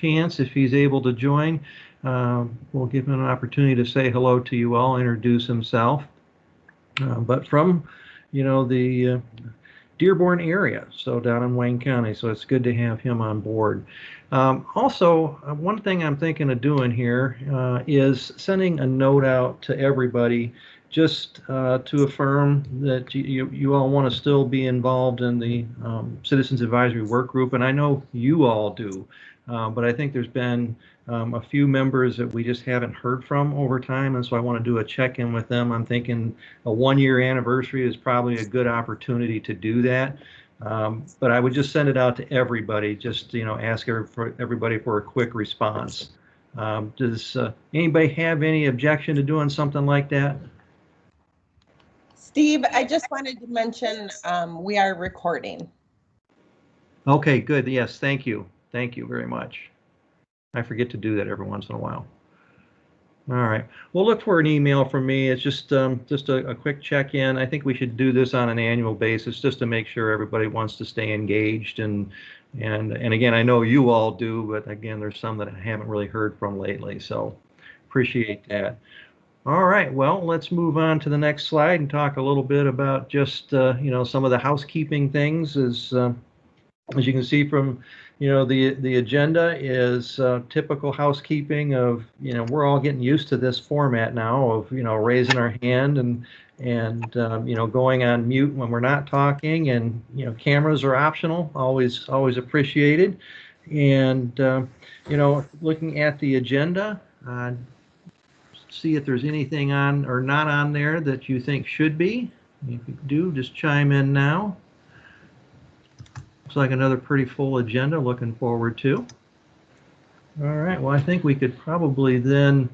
chance, if he's able to join, we'll give him an opportunity to say hello to you all, introduce himself. But from, the Dearborn area, so down in Wayne County, so it's good to have him on board. Also, one thing I'm thinking of doing here is sending a note out to everybody just to affirm that you all want to still be involved in the Citizens Advisory Work Group, and I know you all do, but I think there's been a few members that we just haven't heard from over time, and so I want to do a check-in with them. I'm thinking a 1-year anniversary is probably a good opportunity to do that. But I would just send it out to everybody, just ask everybody for a quick response. Does anybody have any objection to doing something like that? Steve, I just wanted to mention we are recording. Okay, good. Yes, thank you. Thank you very much. I forget to do that every once in a while. All right. Well, look for an email from me. It's just a quick check-in. I think we should do this on an annual basis just to make sure everybody wants to stay engaged. And again, I know you all do, but again, there's some that I haven't really heard from lately. So appreciate that. All right. Well, let's move on to the next slide and talk a little bit about just some of the housekeeping things. As you can see from the agenda is typical housekeeping of we're all getting used to this format now of raising our hand and going on mute when we're not talking, and cameras are optional, always appreciated. And looking at the agenda, see if there's anything on or not on there that you think should be. If you do, just chime in now. Looks like another pretty full agenda, looking forward to. All right, well, I think we could probably then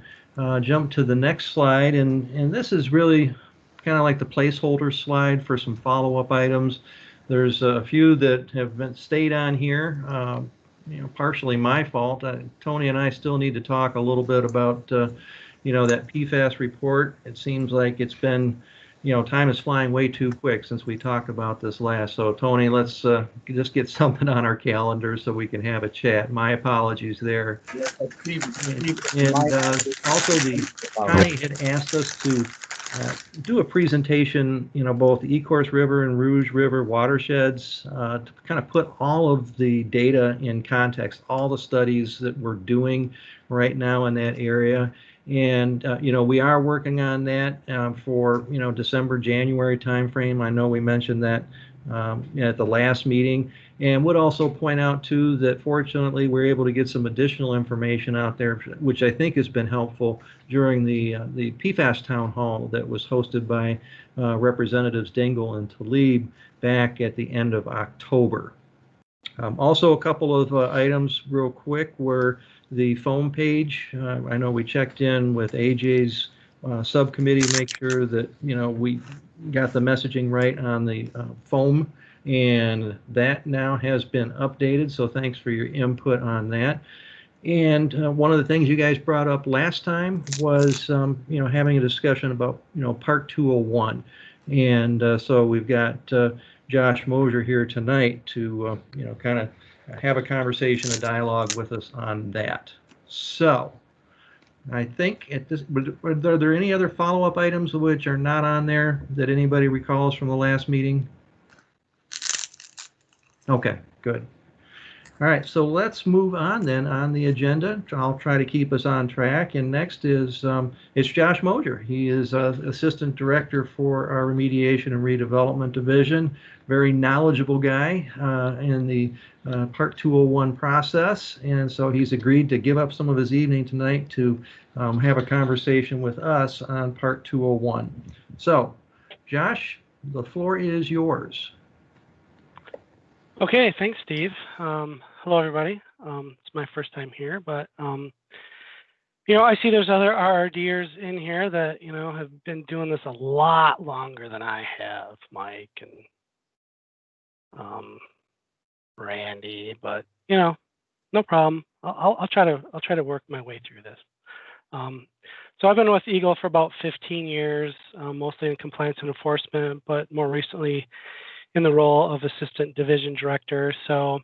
jump to the next slide, and this is really kind of like the placeholder slide for some follow-up items. There's a few that have been stayed on here, partially my fault. Tony and I still need to talk a little bit about that PFAS report. It seems like it's been time is flying way too quick since we talked about this last. So Tony, let's just get something on our calendar so we can have a chat. My apologies there. And also the county had asked us to do a presentation, both the Ecorse River and Rouge River watersheds, to kind of put all of the data in context, all the studies that we're doing right now in that area. And, we are working on that for, December, January timeframe. I know we mentioned that at the last meeting, and would also point out, too, that fortunately we're able to get some additional information out there, which I think has been helpful during the PFAS town hall that was hosted by Representatives Dingell and Tlaib back at the end of October. Also, a couple of items real quick were the foam page. I know we checked in with AJ's subcommittee to make sure that we got the messaging right on the foam, and that now has been updated. So thanks for your input on that. And one of the things you guys brought up last time was having a discussion about Part 201, and so we've got Josh Mosier here tonight to kind of have a conversation, a dialogue with us on that. So I think at this, are there any other follow-up items which are not on there that anybody recalls from the last meeting? Okay, good. All right, so let's move on then on the agenda. I'll try to keep us on track. And next is it's Josh Mosier. He is Assistant Director for our Remediation and Redevelopment Division. Very knowledgeable guy in the Part 201 process. And so he's agreed to give up some of his evening tonight to have a conversation with us on Part 201. So, Josh, the floor is yours. Okay, thanks, Steve. Hello, everybody. It's my first time here, but I see there's other RRDers in here that have been doing this a lot longer than I have, Mike and Randy. But no problem. I'll try to work my way through this. So I've been with Eagle for about 15 years, mostly in compliance and enforcement, but more recently in the role of assistant division director. So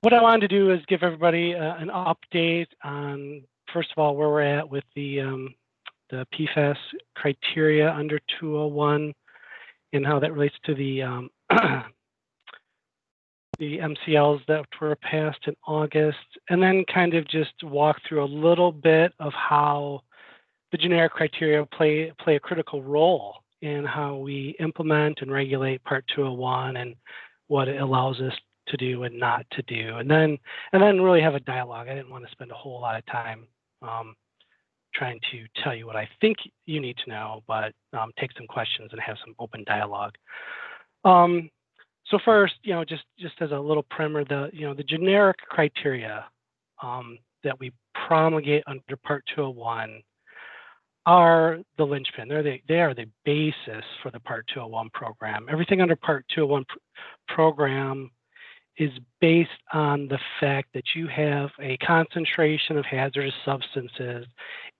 what I wanted to do is give everybody an update on, first of all, where we're at with the PFAS criteria under 201 and how that relates to the the MCLs that were passed in August, and then kind of just walk through a little bit of how the generic criteria play a critical role in how we implement and regulate Part 201 and what it allows us to do and not to do, and then really have a dialogue. I didn't want to spend a whole lot of time trying to tell you what I think you need to know, but take some questions and have some open dialogue. So first, just as a little primer, the generic criteria that we promulgate under Part 201 are the linchpin. They are the basis for the Part 201 program. Everything under Part 201 program is based on the fact that you have a concentration of hazardous substances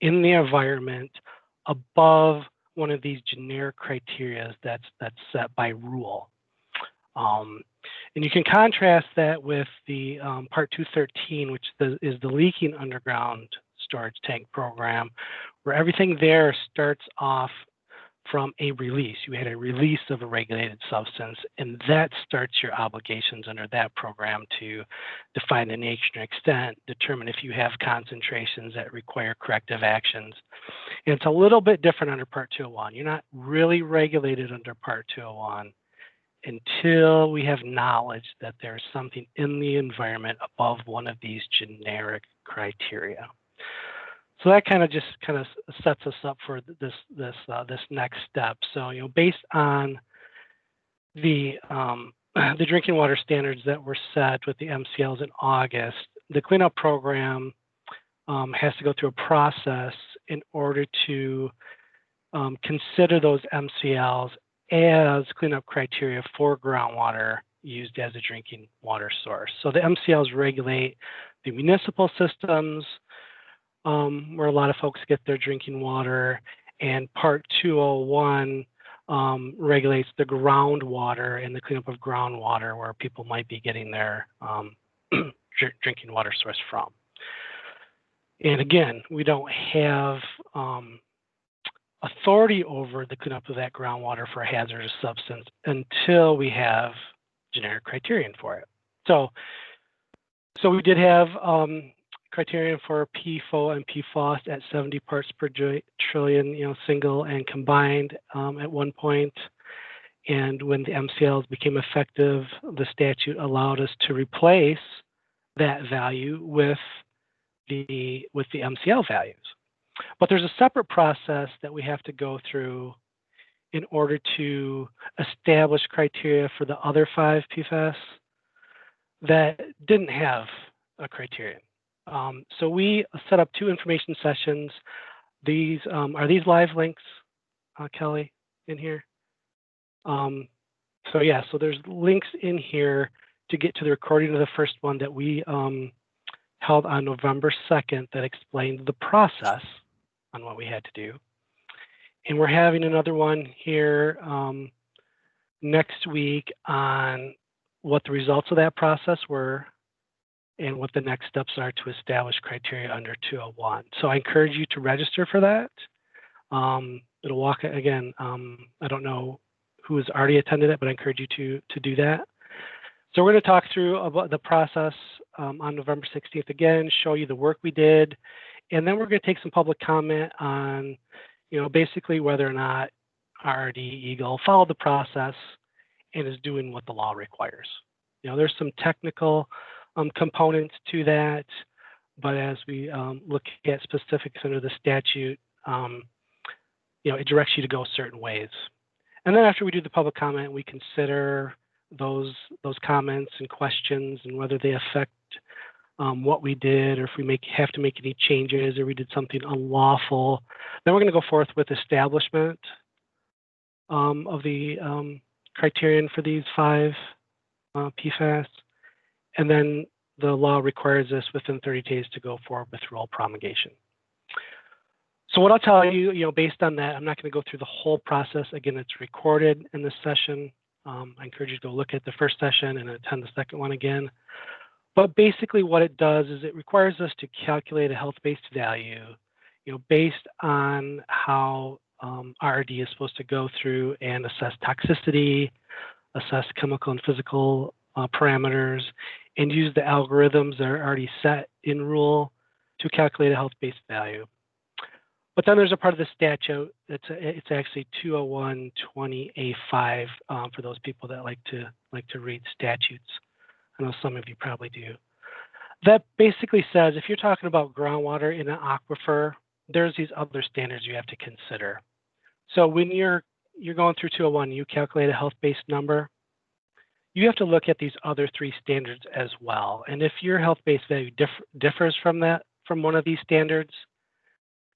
in the environment above one of these generic criteria that's set by rule. And you can contrast that with the Part 213, which is the leaking underground storage tank program, where everything there starts off from a release. You had a release of a regulated substance, and that starts your obligations under that program to define the nature and extent, determine if you have concentrations that require corrective actions. And it's a little bit different under Part 201. You're not really regulated under Part 201 until we have knowledge that there's something in the environment above one of these generic criteria. So that kind of sets us up for this next step. So based on the drinking water standards that were set with the MCLs in August, the cleanup program has to go through a process in order to consider those MCLs as cleanup criteria for groundwater used as a drinking water source. So the MCLs regulate the municipal systems, where a lot of folks get their drinking water, and Part 201 regulates the groundwater and the cleanup of groundwater, where people might be getting their drinking water source from. And again, we don't have authority over the cleanup of that groundwater for a hazardous substance until we have generic criterion for it. So we did have criterion for PFOA and PFOS at 70 parts per trillion, single and combined at one point. And when the MCLs became effective, the statute allowed us to replace that value with the MCL values. But there's a separate process that we have to go through in order to establish criteria for the other 5 PFAS that didn't have a criterion. So we set up 2 information sessions. These are these live links, Kelly, in here? So there's links in here to get to the recording of the first one that we held on November 2nd that explained the process on what we had to do. And we're having another one here next week on what the results of that process were and what the next steps are to establish criteria under 201. So I encourage you to register for that. It'll walk again. I don't know who has already attended it, but I encourage you to do that. So we're going to talk through about the process on November 16th again, show you the work we did, and then we're going to take some public comment on, basically whether or not RRD Eagle followed the process and is doing what the law requires. There's some technical components to that, but as we look at specifics under the statute, it directs you to go certain ways. And then after we do the public comment, we consider those comments and questions and whether they affect what we did, or if we have to make any changes, or we did something unlawful. Then we're going to go forth with establishment of the criterion for these 5 PFAS. And then the law requires us within 30 days to go forward with rule promulgation. So what I'll tell you, based on that, I'm not going to go through the whole process. Again, it's recorded in this session. I encourage you to go look at the first session and attend the second one again. But basically what it does is it requires us to calculate a health-based value, based on how RD is supposed to go through and assess toxicity, assess chemical and physical parameters, and use the algorithms that are already set in rule to calculate a health-based value. But then there's a part of the statute, it's actually 201-20A5 for those people that like to read statutes. I know some of you probably do. That basically says if you're talking about groundwater in an aquifer, there's these other standards you have to consider. So when you're going through 201, you calculate a health-based number, you have to look at these other three standards as well. And if your health-based value differs from one of these standards,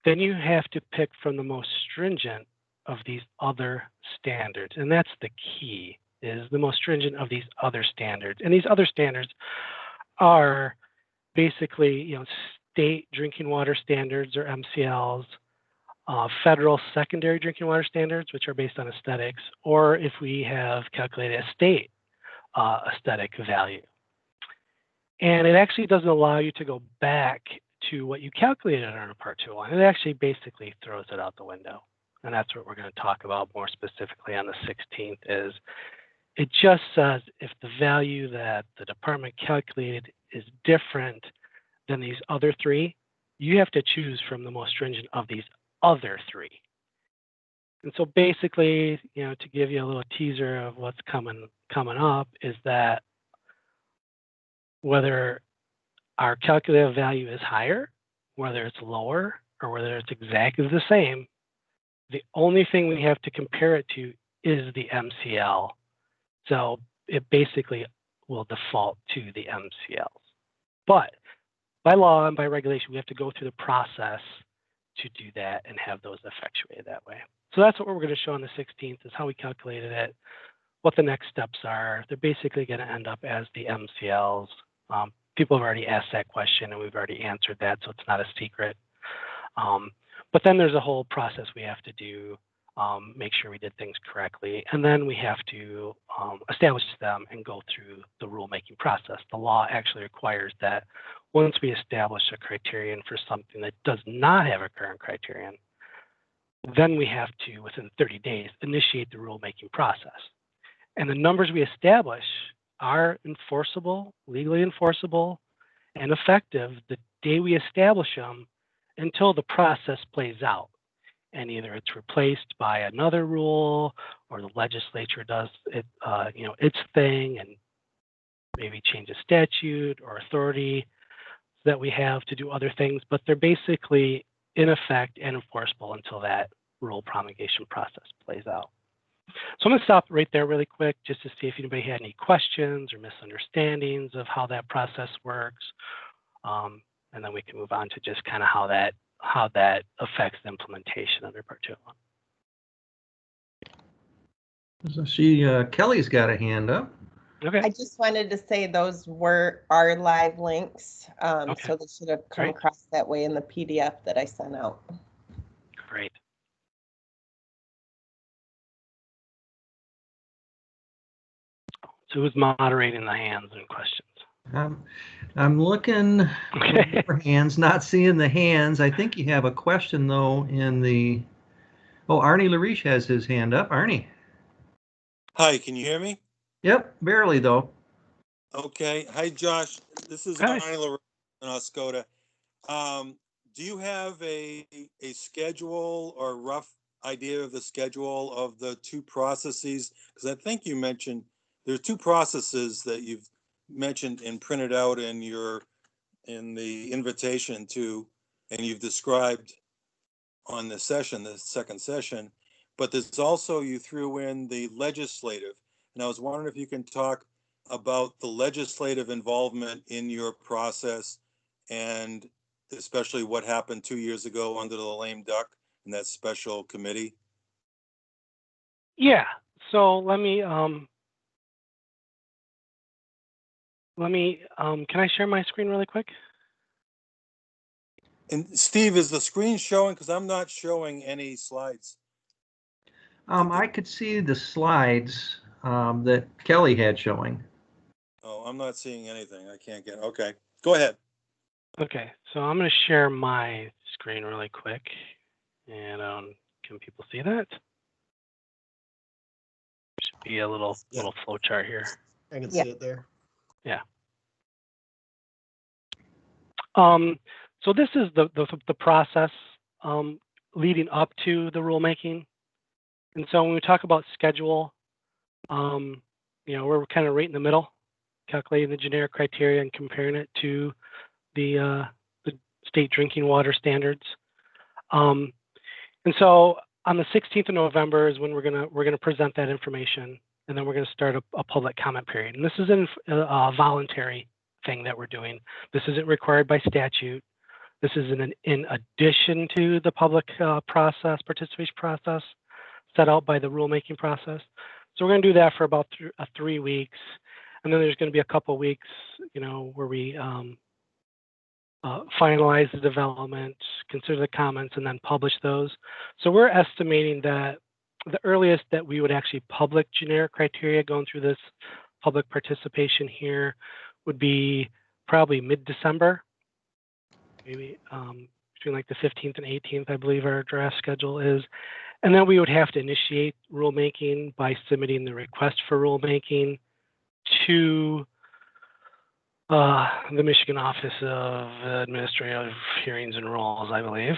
then you have to pick from the most stringent of these other standards. And that's the key, is the most stringent of these other standards. And these other standards are basically, state drinking water standards, or MCLs, federal secondary drinking water standards, which are based on aesthetics, or if we have calculated a state aesthetic value. And it actually doesn't allow you to go back to what you calculated under Part 201. It actually basically throws it out the window. And that's what we're going to talk about more specifically on the 16th is it just says if the value that the department calculated is different than these other three, you have to choose from the most stringent of these other three. And so basically, to give you a little teaser of what's coming up is that whether our calculated value is higher, whether it's lower, or whether it's exactly the same, the only thing we have to compare it to is the MCL. So it basically will default to the MCLs. But by law and by regulation, we have to go through the process to do that and have those effectuated that way. So that's what we're going to show on the 16th is how we calculated it, what the next steps are. They're basically going to end up as the MCLs. People have already asked that question and we've already answered that, so it's not a secret. But then there's a whole process we have to do, make sure we did things correctly, and then we have to establish them and go through the rulemaking process. The law actually requires that once we establish a criterion for something that does not have a current criterion, then we have to, within 30 days, initiate the rulemaking process. And the numbers we establish are enforceable, legally enforceable, and effective the day we establish them until the process plays out. And either it's replaced by another rule or the legislature does it, its thing and maybe change a statute or authority that we have to do other things, but they're basically in effect and enforceable until that rule promulgation process plays out. So I'm going to stop right there really quick just to see if anybody had any questions or misunderstandings of how that process works. And then we can move on to just kind of how that affects the implementation under Part 201. I see Kelly's got a hand up. Okay. I just wanted to say those are live links. Okay. So they should have come across that way in the PDF that I sent out. Great. So who's moderating the hands and questions? I'm looking for hands, not seeing the hands. I think you have a question though in the. Oh, Arnie Lariche has his hand up. Arnie. Hi, can you hear me? Yep, barely though. Okay. Hi, Josh. This is Hi. Arnie Lariche in Oscoda. Do you have a schedule or rough idea of the schedule of the two processes? Because I think you mentioned there's two processes that you've mentioned and printed out in the invitation to, and you've described on the session, the second session, but there's also, you threw in the legislative. And I was wondering if you can talk about the legislative involvement in your process and especially what happened 2 years ago under the lame duck in that special committee. Yeah, so let me can I share my screen really quick? And Steve, is the screen showing? Because I'm not showing any slides. I could see the slides that Kelly had showing. Oh, I'm not seeing anything. I can't get, okay, go ahead. Okay, so I'm going to share my screen really quick, and can people see that? Should be a little flow chart here. I can Yeah. see it there. Yeah. So this is the process leading up to the rulemaking, and so when we talk about schedule, we're kind of right in the middle, calculating the generic criteria and comparing it to the state drinking water standards. And so on the 16th of November is when we're gonna present that information, and then we're gonna start a public comment period. And this is a voluntary thing that we're doing. This isn't required by statute. This is in addition to the public participation process set out by the rulemaking process. So we're going to do that for about 3 weeks, and then there's going to be a couple of weeks, where we finalize the development, consider the comments, and then publish those. So we're estimating that the earliest that we would actually publish generic criteria going through this public participation here would be probably mid-December, maybe between like the 15th and 18th, I believe our draft schedule is. And then we would have to initiate rulemaking by submitting the request for rulemaking to the Michigan Office of Administrative Hearings and Rules, I believe,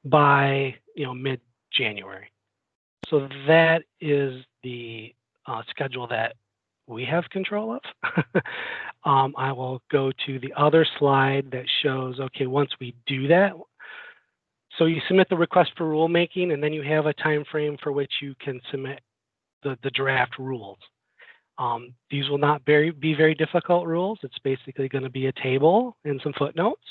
by mid-January. So that is the schedule that we have control of. I will go to the other slide that shows, okay, once we do that, so you submit the request for rulemaking, and then you have a time frame for which you can submit the draft rules. These will not be very difficult rules. It's basically going to be a table and some footnotes.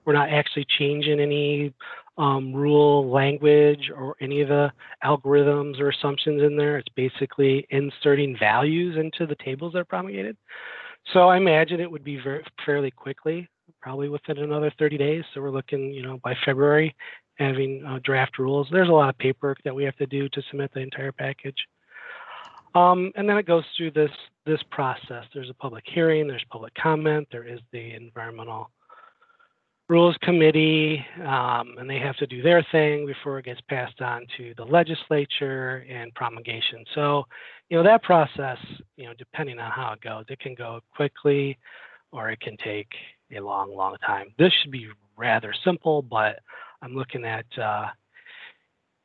We're not actually changing any rule language or any of the algorithms or assumptions in there. It's basically inserting values into the tables that are promulgated. So I imagine it would be fairly quickly, probably within another 30 days. So we're looking, by February, having draft rules. There's a lot of paperwork that we have to do to submit the entire package. And then it goes through this process. There's a public hearing, there's public comment, there is the Environmental Rules Committee, and they have to do their thing before it gets passed on to the legislature and promulgation. So, that process, depending on how it goes, it can go quickly or it can take a long, long time. This should be rather simple, but I'm looking at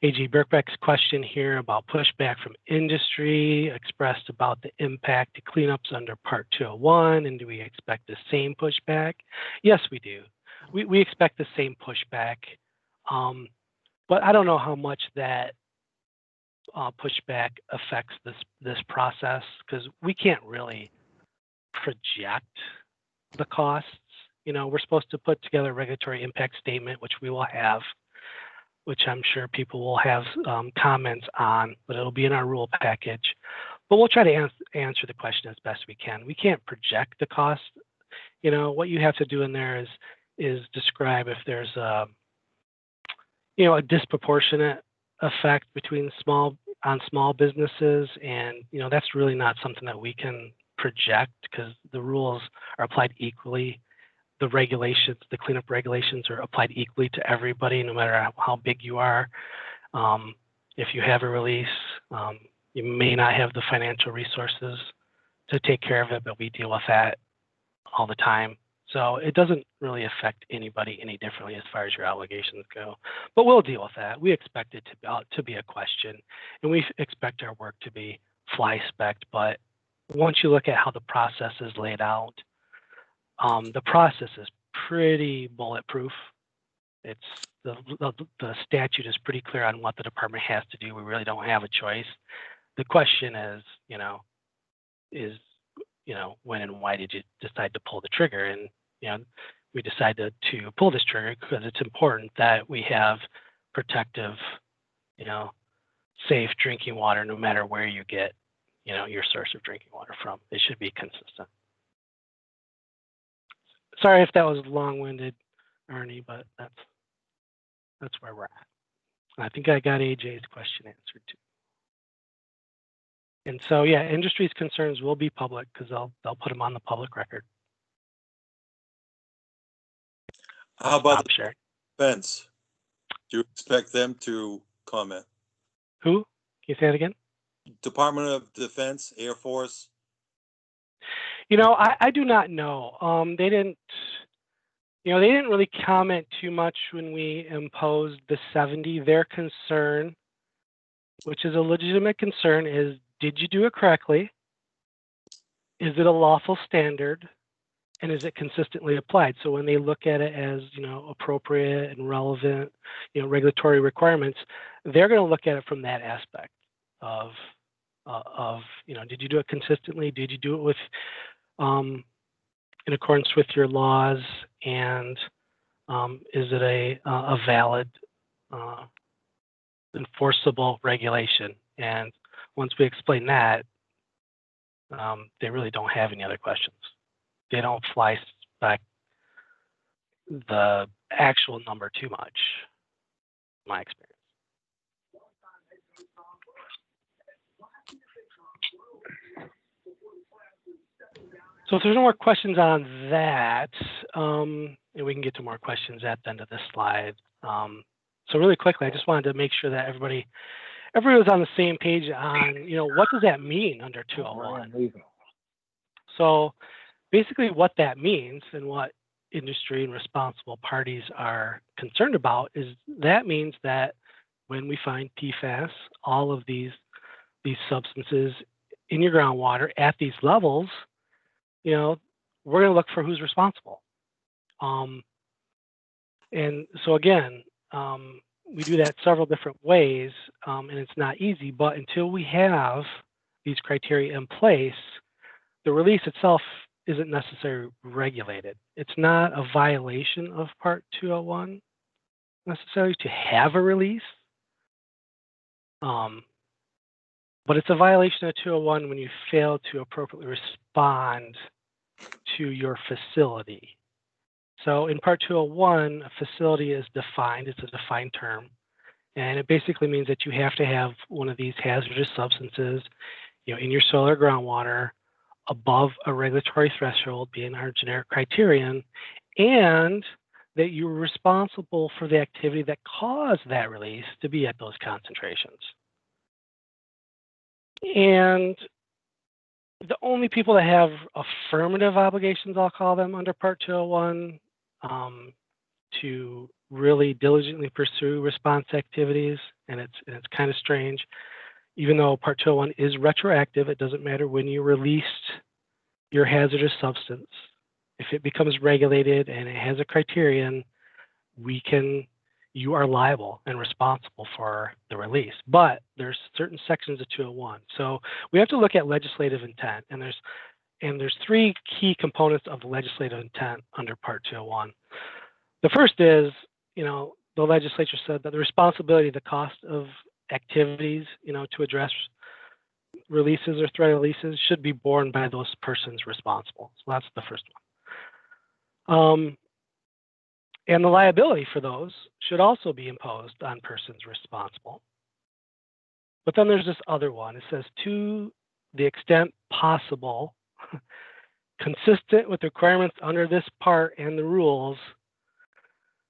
A.G. Birkbeck's question here about pushback from industry expressed about the impact to cleanups under Part 201, and do we expect the same pushback? Yes, we do. We expect the same pushback, but I don't know how much that pushback affects this process, because we can't really project the costs. We're supposed to put together a regulatory impact statement, which we will have, which I'm sure people will have comments on, but it'll be in our rule package. But we'll try to answer the question as best we can. We can't project the cost. What you have to do in there is describe if there's a disproportionate effect between small businesses, and that's really not something that we can project, because the rules are applied equally. The regulations, the cleanup regulations, are applied equally to everybody, no matter how big you are. If you have a release, you may not have the financial resources to take care of it, but we deal with that all the time. So it doesn't really affect anybody any differently as far as your obligations go. But we'll deal with that. We expect it to be a question, and we expect our work to be fly-spec'd. But once you look at how the process is laid out, the process is pretty bulletproof. It's the statute is pretty clear on what the department has to do. We really don't have a choice. The question is, when and why did you decide to pull the trigger? And we decided to pull this trigger because it's important that we have protective, safe drinking water, no matter where you get, your source of drinking water from. It should be consistent. Sorry if that was long-winded, Ernie, but that's where we're at. I think I got AJ's question answered too. And so, yeah, industry's concerns will be public because they'll put them on the public record. How about Stop the sharing. defense? Do you expect them to comment? Who? Can you say that again? Department of Defense, Air Force? You know, I do not know. They didn't really comment too much when we imposed the 70. Their concern, which is a legitimate concern, is did you do it correctly? Is it a lawful standard? And is it consistently applied? So when they look at it as, appropriate and relevant, regulatory requirements, they're going to look at it from that aspect of, did you do it consistently? Did you do it with, in accordance with your laws? And is it a valid, enforceable regulation? And once we explain that, they really don't have any other questions. They don't fly back the actual number too much, in my experience. So if there's no more questions on that, and we can get to more questions at the end of this slide. So really quickly, I just wanted to make sure that everybody was on the same page on, what does that mean under 201? So basically what that means and what industry and responsible parties are concerned about is that means that when we find PFAS, all of these substances in your groundwater at these levels, we're going to look for who's responsible. And so again, we do that several different ways, and it's not easy, but until we have these criteria in place, the release itself isn't necessarily regulated. It's not a violation of Part 201 necessarily to have a release, but it's a violation of 201 when you fail to appropriately respond to your facility. So in Part 201, a facility is defined, it's a defined term, and it basically means that you have to have one of these hazardous substances, in your soil or groundwater above a regulatory threshold, being our generic criterion, and that you're responsible for the activity that caused that release to be at those concentrations. And the only people that have affirmative obligations, I'll call them, under Part 201 to really diligently pursue response activities, and it's kind of strange, even though Part 201 is retroactive, it doesn't matter when you released your hazardous substance. If it becomes regulated and it has a criterion, you are liable and responsible for the release. But there's certain sections of 201. So we have to look at legislative intent, and there's three key components of the legislative intent under Part 201. The first is, the legislature said that the responsibility, the cost of activities, to address releases or threat releases should be borne by those persons responsible. So that's the first one. And the liability for those should also be imposed on persons responsible. But then there's this other one. It says, to the extent possible, consistent with requirements under this part and the rules,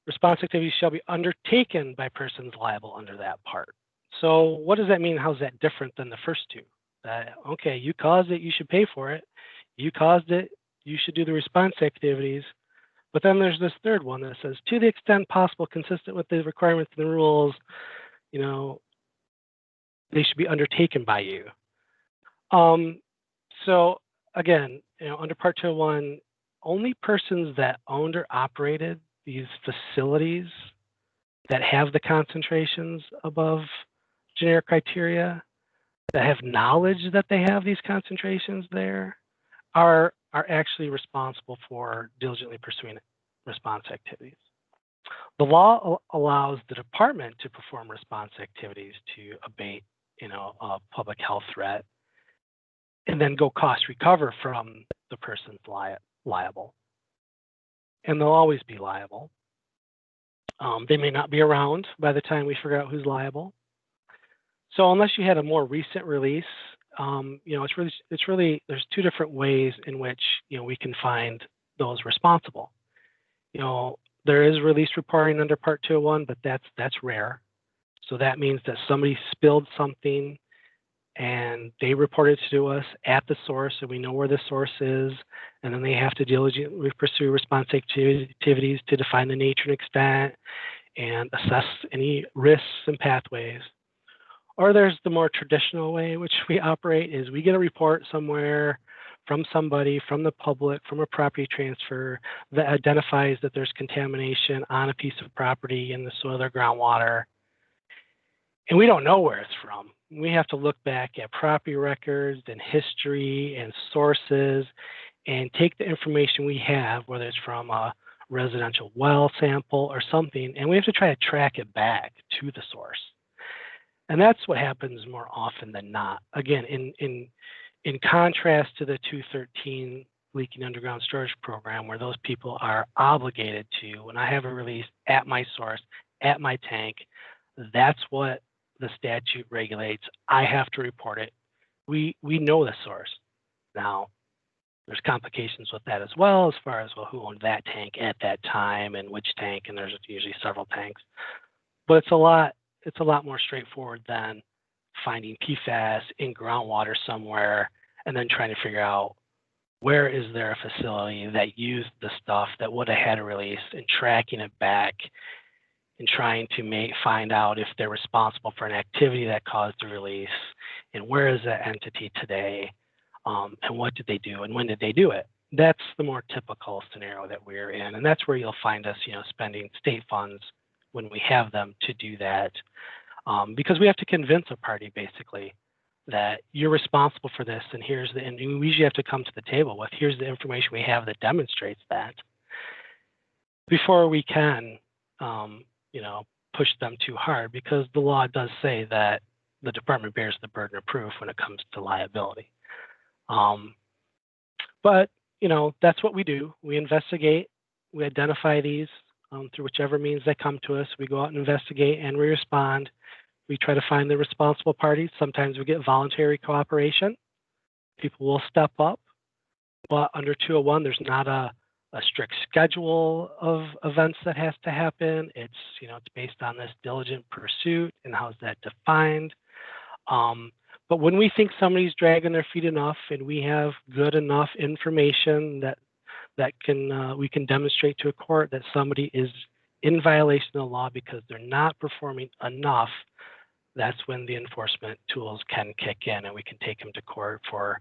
response activities shall be undertaken by persons liable under that part. So what does that mean? How's that different than the first two? Okay, you caused it, you should pay for it. You caused it, you should do the response activities. But then there's this third one that says, to the extent possible, consistent with the requirements and the rules, they should be undertaken by you. So again, under Part 201, only persons that owned or operated these facilities that have the concentrations above generic criteria, that have knowledge that they have these concentrations there, are actually responsible for diligently pursuing response activities. The law allows the department to perform response activities to abate, a public health threat, and then go cost recover from the person's liable. And they'll always be liable. They may not be around by the time we figure out who's liable. So unless you had a more recent release, it's really there's two different ways in which we can find those responsible. There is release reporting under Part 201, but that's rare. So that means that somebody spilled something and they report it to us at the source, and we know where the source is, and then they have to diligently pursue response activities to define the nature and extent and assess any risks and pathways. Or there's the more traditional way in which we operate is we get a report somewhere from somebody, from the public, from a property transfer that identifies that there's contamination on a piece of property in the soil or groundwater. And we don't know where it's from. We have to look back at property records and history and sources and take the information we have, whether it's from a residential well sample or something, and we have to try to track it back to the source. And that's what happens more often than not. Again, in contrast to the 213 leaking underground storage program, where those people are obligated to, when I have a release at my source, at my tank, that's what the statute regulates. I have to report it. We know the source. Now, there's complications with that as well, as far as, well, who owned that tank at that time and which tank, and there's usually several tanks. But it's a lot more straightforward than finding PFAS in groundwater somewhere and then trying to figure out where is there a facility that used the stuff that would have had a release, and tracking it back and trying to find out if they're responsible for an activity that caused the release, and where is that entity today, and what did they do, and when did they do it. That's the more typical scenario that we're in, and that's where you'll find us, spending state funds when we have them to do that, because we have to convince a party basically that you're responsible for this, and and we usually have to come to the table with, here's the information we have that demonstrates that, before we can push them too hard, because the law does say that the department bears the burden of proof when it comes to liability. But that's what we do. We investigate, we identify these through whichever means they come to us. We go out and investigate, and we respond. We try to find the responsible parties. Sometimes we get voluntary cooperation. People will step up, but under 201, there's not a strict schedule of events that has to happen. It's based on this diligent pursuit, and how's that defined. But when we think somebody's dragging their feet enough, and we have good enough information that we can demonstrate to a court that somebody is in violation of the law because they're not performing enough, that's when the enforcement tools can kick in, and we can take them to court for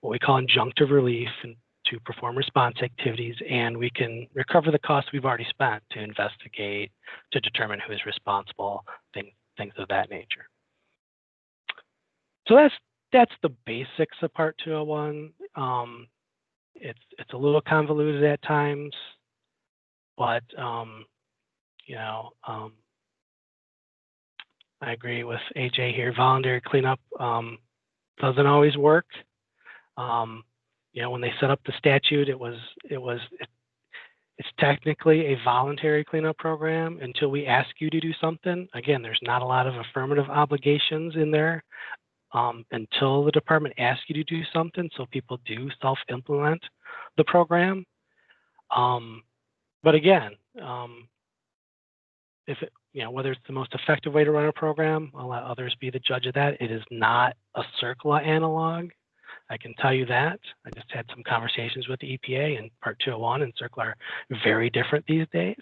what we call injunctive relief and to perform response activities, and we can recover the costs we've already spent to investigate, to determine who is responsible, things of that nature. So that's the basics of Part 201. It's a little convoluted at times, but I agree with AJ here. Voluntary cleanup doesn't always work. When they set up the statute, it's technically a voluntary cleanup program until we ask you to do something. Again, there's not a lot of affirmative obligations in there until the department asks you to do something, so people do self-implement the program. But again, whether it's the most effective way to run a program, I'll let others be the judge of that. It is not a CERCLA analog. I can tell you that. I just had some conversations with the EPA, and Part 201 and CERCLA are very different these days.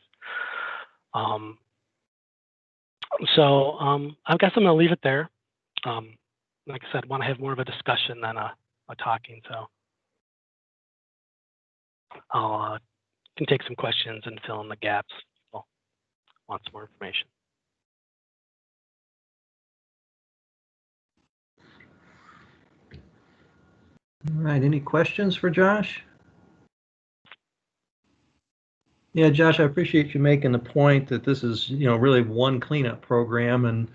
So I guess I'm going to leave it there. Like I said, I want to have more of a discussion than a talking, so I'll can take some questions and fill in the gaps. People want some more information. All right, any questions for Josh? Yeah, Josh, I appreciate you making the point that this is, really one cleanup program, and,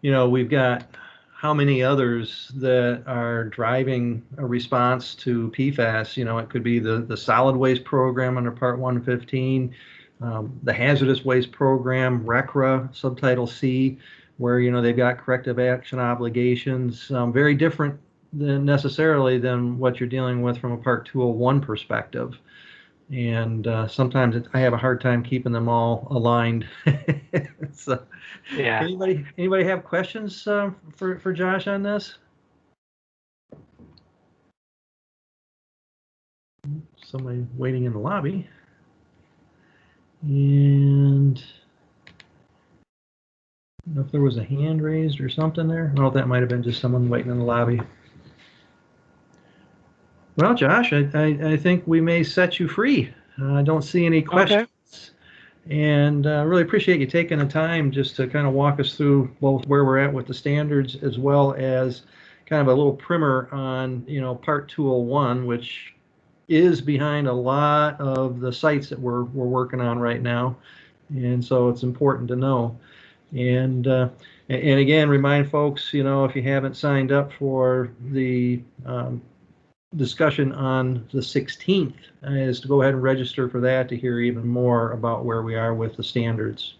we've got how many others that are driving a response to PFAS. It could be the solid waste program under Part 115, the hazardous waste program, RCRA, Subtitle C, where, they've got corrective action obligations, very different necessarily than what you're dealing with from a Part 201 perspective. And sometimes I have a hard time keeping them all aligned. So, Yeah. anybody have questions for Josh on this? Somebody waiting in the lobby. And I don't know if there was a hand raised or something there. I don't know if that might have been just someone waiting in the lobby. Well, Josh, I think we may set you free. I don't see any questions. Okay. And really appreciate you taking the time just to kind of walk us through both where we're at with the standards as well as kind of a little primer on, Part 201, which is behind a lot of the sites that we're working on right now. And so it's important to know. And again, remind folks, if you haven't signed up for the discussion on the 16th, is to go ahead and register for that to hear even more about where we are with the standards.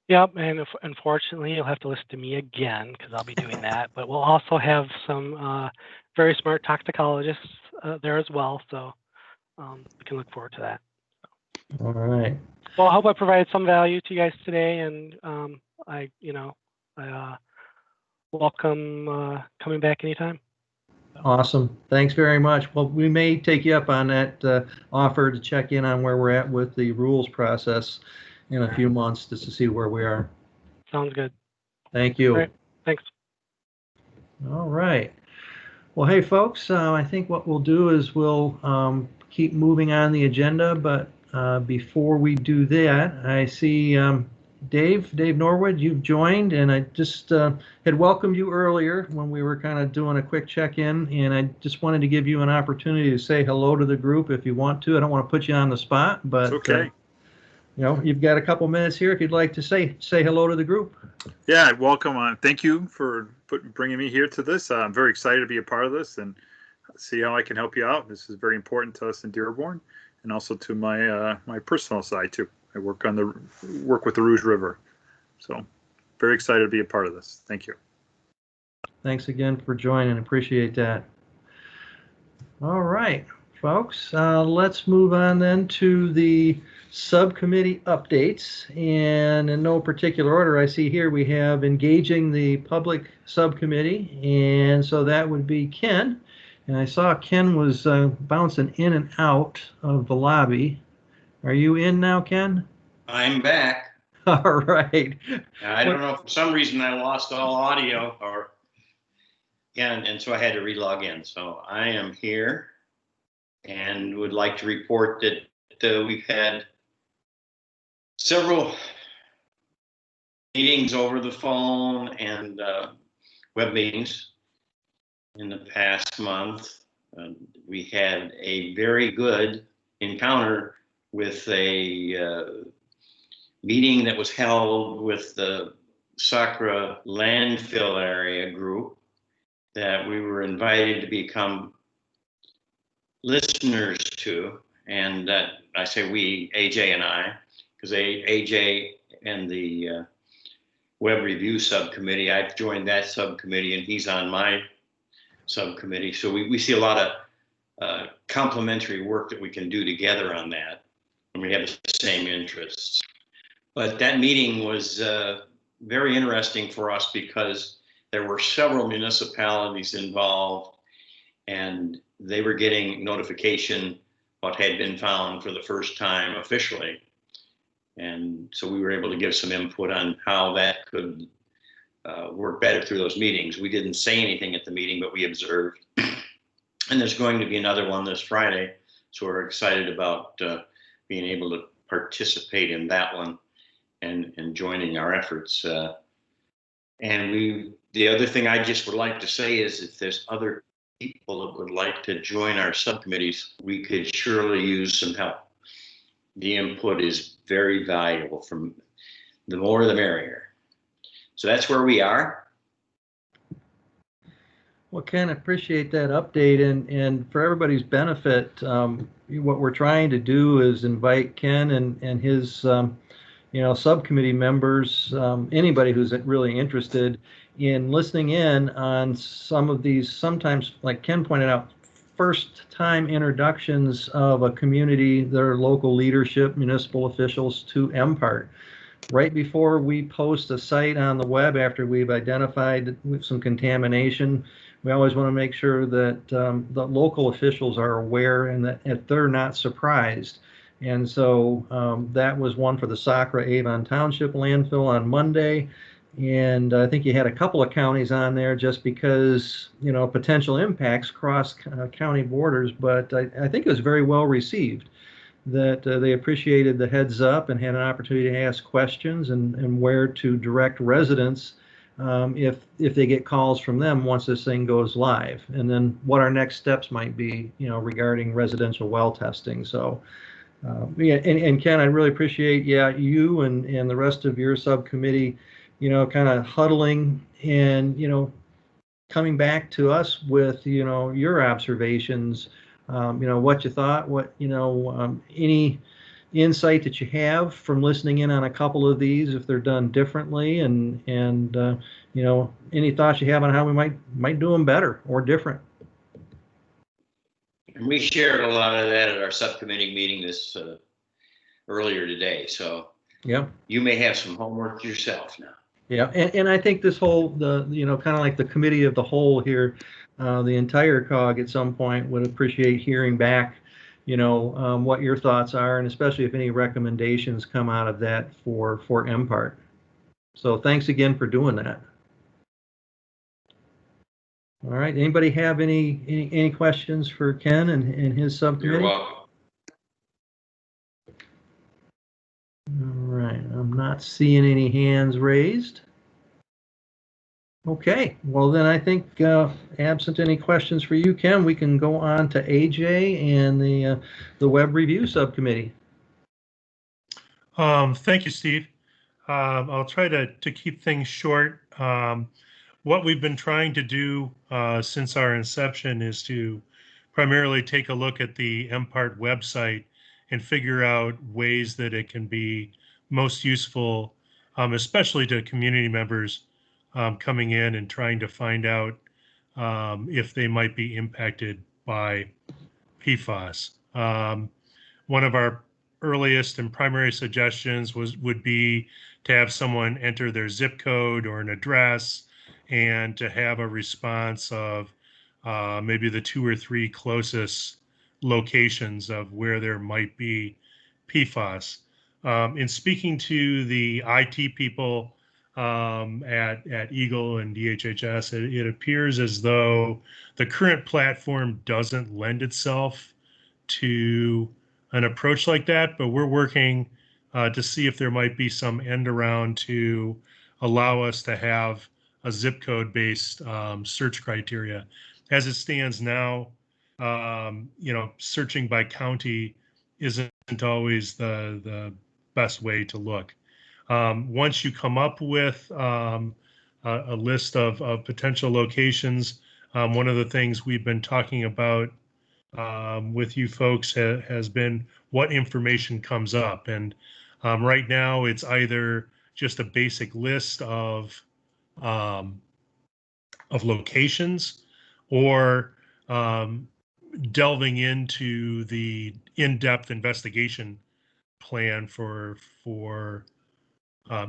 Yep, and unfortunately, you'll have to listen to me again because I'll be doing that. But we'll also have some very smart toxicologists there as well, so we can look forward to that. All right. Well, I hope I provided some value to you guys today, and I welcome coming back anytime. Awesome. Thanks very much. Well, we may take you up on that offer to check in on where we're at with the rules process in a few months just to see where we are. Sounds good. Thank you. Great. Thanks. All right. Well, hey, folks, I think what we'll do is we'll keep moving on the agenda, but before we do that, I see Dave Norwood, you've joined, and I just had welcomed you earlier when we were kind of doing a quick check-in, and I just wanted to give you an opportunity to say hello to the group if you want to. I don't want to put you on the spot, but it's okay. You've got a couple minutes here if you'd like to say hello to the group. Yeah, welcome. Thank you for bringing me here to this. I'm very excited to be a part of this and see how I can help you out. This is very important to us in Dearborn, and also to my my personal side too. I work with the Rouge River, so very excited to be a part of this. Thank you. Thanks again for joining. Appreciate that. All right, folks, let's move on then to the subcommittee updates. And in no particular order, I see here we have engaging the public subcommittee, and so that would be Ken. And I saw Ken was bouncing in and out of the lobby. Are you in now, Ken? I'm back. All right. I don't know, for some reason I lost all audio and so I had to relog in. So I am here and would like to report that we've had several meetings over the phone and web meetings in the past month. We had a very good encounter with a meeting that was held with the Sacra landfill area group that we were invited to become listeners to. And I say we, AJ and I, because AJ and the web review subcommittee, I've joined that subcommittee and he's on my subcommittee. So we see a lot of complementary work that we can do together on that. And we have the same interests. But that meeting was very interesting for us because there were several municipalities involved and they were getting notification what had been found for the first time officially. And so we were able to give some input on how that could work better through those meetings. We didn't say anything at the meeting, but we observed. And there's going to be another one this Friday. So we're excited about being able to participate in that one and joining our efforts. And the other thing I just would like to say is if there's other people that would like to join our subcommittees, we could surely use some help. The input is very valuable, from the more the merrier. So that's where we are. Well, Ken, I appreciate that update, and for everybody's benefit, what we're trying to do is invite Ken and his subcommittee members, anybody who's really interested in listening in on some of these, sometimes, like Ken pointed out, first time introductions of a community, their local leadership, municipal officials to MPART. Right before we post a site on the web, after we've identified some contamination, we always want to make sure that the local officials are aware and that they're not surprised. And so that was one for the Sacra Avon Township landfill on Monday. And I think you had a couple of counties on there just because, you know, potential impacts cross county borders, but I think it was very well received, that they appreciated the heads up and had an opportunity to ask questions and where to direct residents if they get calls from them once this thing goes live, and then what our next steps might be, you know, regarding residential well testing. So yeah, and Ken, I really appreciate, yeah, you and the rest of your subcommittee, you know, kind of huddling and, you know, coming back to us with, you know, your observations, you know, what you thought, what, you know, any insight that you have from listening in on a couple of these, if they're done differently, and you know, any thoughts you have on how we might do them better or different. And we shared a lot of that at our subcommittee meeting this earlier today. So Yeah. you may have some homework yourself now. Yeah, and I think this whole, you know, kind of like the committee of the whole here, the entire COG at some point would appreciate hearing back, you know, what your thoughts are, and especially if any recommendations come out of that for MPART. So thanks again for doing that. All right, anybody have any questions for Ken and his subcommittee? You're welcome. All right, I'm not seeing any hands raised. Okay, well then I think absent any questions for you, Ken, we can go on to AJ and the Web Review Subcommittee. Thank you, Steve. I'll try to keep things short. What we've been trying to do since our inception is to primarily take a look at the MPART website and figure out ways that it can be most useful, especially to community members coming in and trying to find out if they might be impacted by PFAS. One of our earliest and primary suggestions would be to have someone enter their zip code or an address and to have a response of maybe the 2 or 3 closest locations of where there might be PFAS. In speaking to the IT people at Eagle and DHHS, it appears as though the current platform doesn't lend itself to an approach like that, but we're working to see if there might be some end around to allow us to have a zip code based search criteria. As it stands now, you know, searching by county isn't always the best way to look. Once you come up with a list of potential locations, one of the things we've been talking about with you folks has been what information comes up. And right now it's either just a basic list of locations, or delving into the in-depth investigation plan for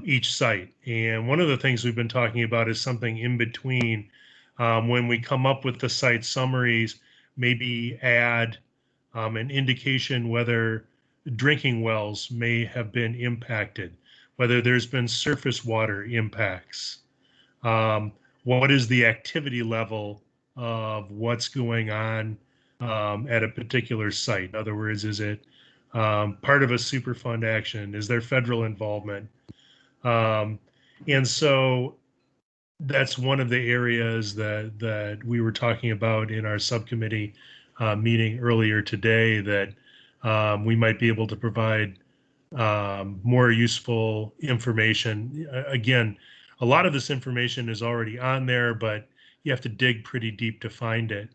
each site. And one of the things we've been talking about is something in between. When we come up with the site summaries, maybe add an indication whether drinking wells may have been impacted, whether there's been surface water impacts. What is the activity level of what's going on at a particular site? In other words, is it part of a Superfund action? Is there federal involvement? And so that's one of the areas that we were talking about in our subcommittee meeting earlier today, that we might be able to provide more useful information. Again, a lot of this information is already on there, but you have to dig pretty deep to find it.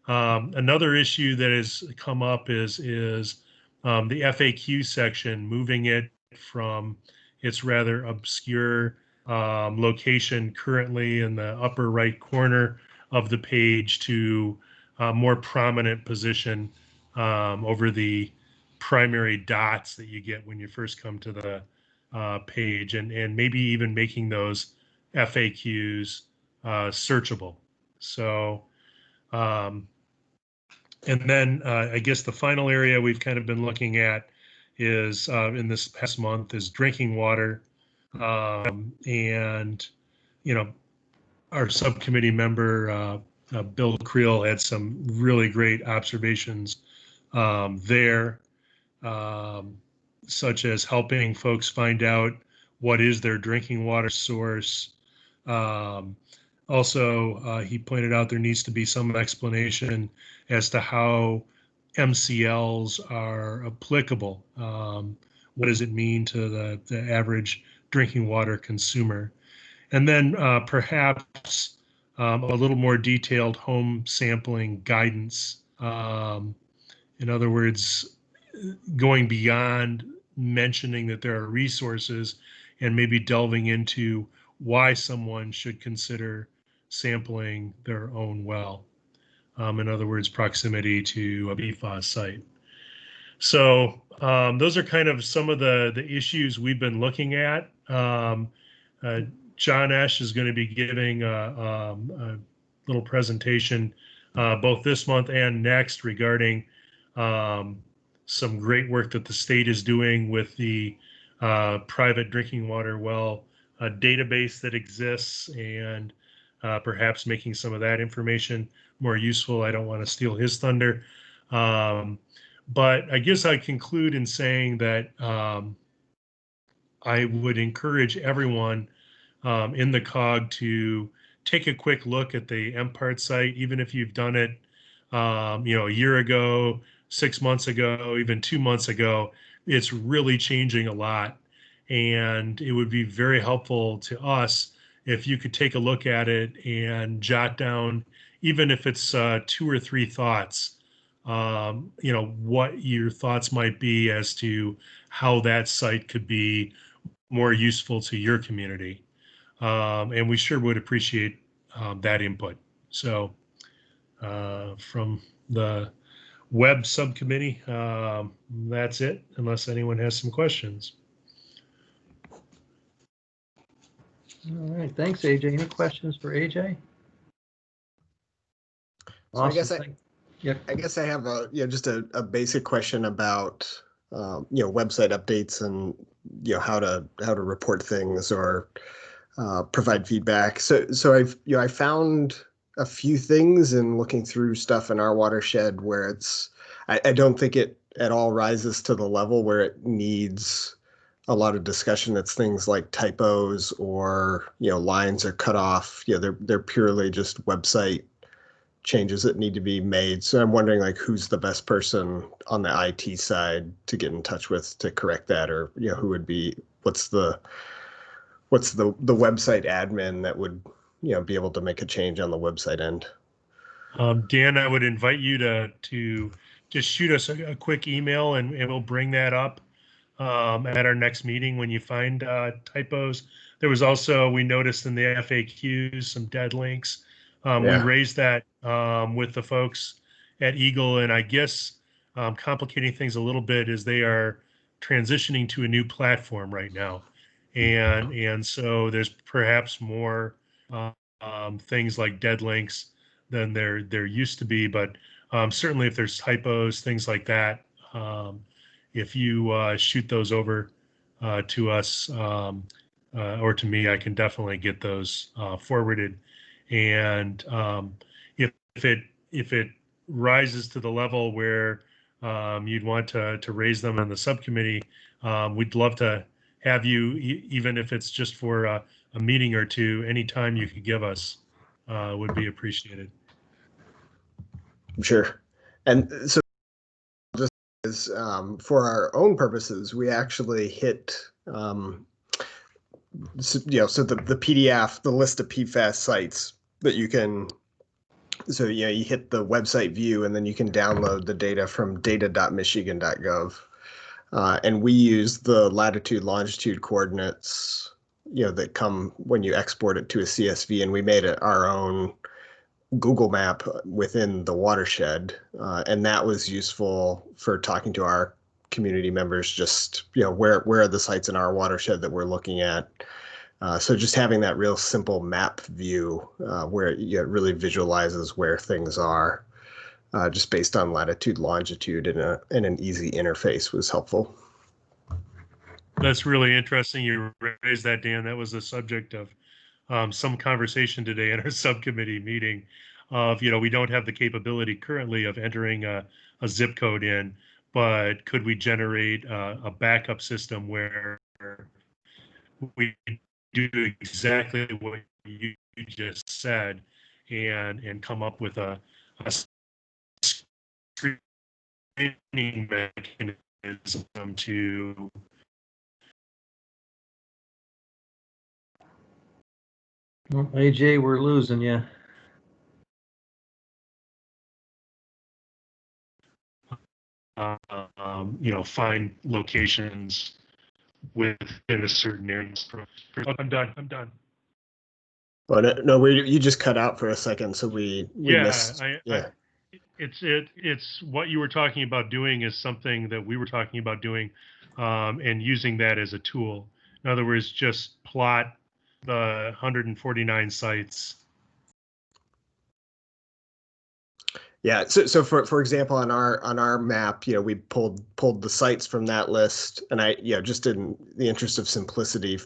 Another issue that has come up is the FAQ section, moving it from its rather obscure location currently in the upper right corner of the page to a more prominent position over the primary dots that you get when you first come to the page, and maybe even making those FAQs searchable. So, and then I guess the final area we've kind of been looking at is in this past month is drinking water. And, you know, our subcommittee member, Bill Creel, had some really great observations there, such as helping folks find out what is their drinking water source. Also, he pointed out there needs to be some explanation as to how MCLs are applicable. What does it mean to the average drinking water consumer? And then perhaps a little more detailed home sampling guidance. In other words, going beyond mentioning that there are resources and maybe delving into why someone should consider sampling their own well. In other words, proximity to a PFAS site. So those are kind of some of the issues we've been looking at. John Esch is going to be giving a little presentation both this month and next regarding some great work that the state is doing with the private drinking water well database that exists, and perhaps making some of that information more useful. I don't want to steal his thunder. But I guess I conclude in saying that I would encourage everyone in the COG to take a quick look at the MPART site, even if you've done it, a year ago, 6 months ago, even 2 months ago. It's really changing a lot, and it would be very helpful to us if you could take a look at it and jot down, even if it's 2 or 3 thoughts, what your thoughts might be as to how that site could be more useful to your community. And we sure would appreciate that input. So from the web subcommittee, that's it, unless anyone has some questions. All right, thanks, AJ. Any questions for AJ? So I guess Awesome. I guess I have just a basic question about website updates and how to report things or provide feedback. So I found a few things in looking through stuff in our watershed where I don't think it at all rises to the level where it needs a lot of discussion. It's things like typos or lines are cut off. They're purely just website changes that need to be made. So I'm wondering who's the best person on the IT side to get in touch with to correct that, or who would be what's the website admin that would be able to make a change on the website end. Dan, I would invite you to just shoot us a quick email, and we'll bring that up at our next meeting when you find typos. There was also, we noticed in the FAQs, some dead links. We raised that with the folks at Eagle, and I guess complicating things a little bit is they are transitioning to a new platform right now. And so there's perhaps more things like dead links than there used to be, but certainly if there's typos, things like that, if you shoot those over to us or to me, I can definitely get those forwarded. And if it rises to the level where you'd want to raise them in the subcommittee, we'd love to have you, even if it's just for a meeting or two. Anytime you could give us would be appreciated. Sure. And so just as for our own purposes, we actually hit so the PDF, the list of PFAS sites that you can, so you hit the website view and then you can download the data from data.michigan.gov. And we use the latitude longitude coordinates that come when you export it to a CSV, and we made it our own Google map within the watershed, and that was useful for talking to our community members. Just where are the sites in our watershed that we're looking at. So just having that real simple map view where it really visualizes where things are, just based on latitude, longitude, and an easy interface was helpful. That's really interesting. You raised that, Dan. That was the subject of some conversation today in our subcommittee meeting. Of we don't have the capability currently of entering a zip code in, but could we generate a backup system where we do exactly what you just said and come up with a screening mechanism to Well, AJ, we're losing you. Find locations within a certain area. I'm done. But no, you just cut out for a second, so we missed. It's what you were talking about doing is something that we were talking about doing, and using that as a tool. In other words, just plot the 149 sites. Yeah. So for example, on our map, we pulled the sites from that list, and I just in the interest of simplicity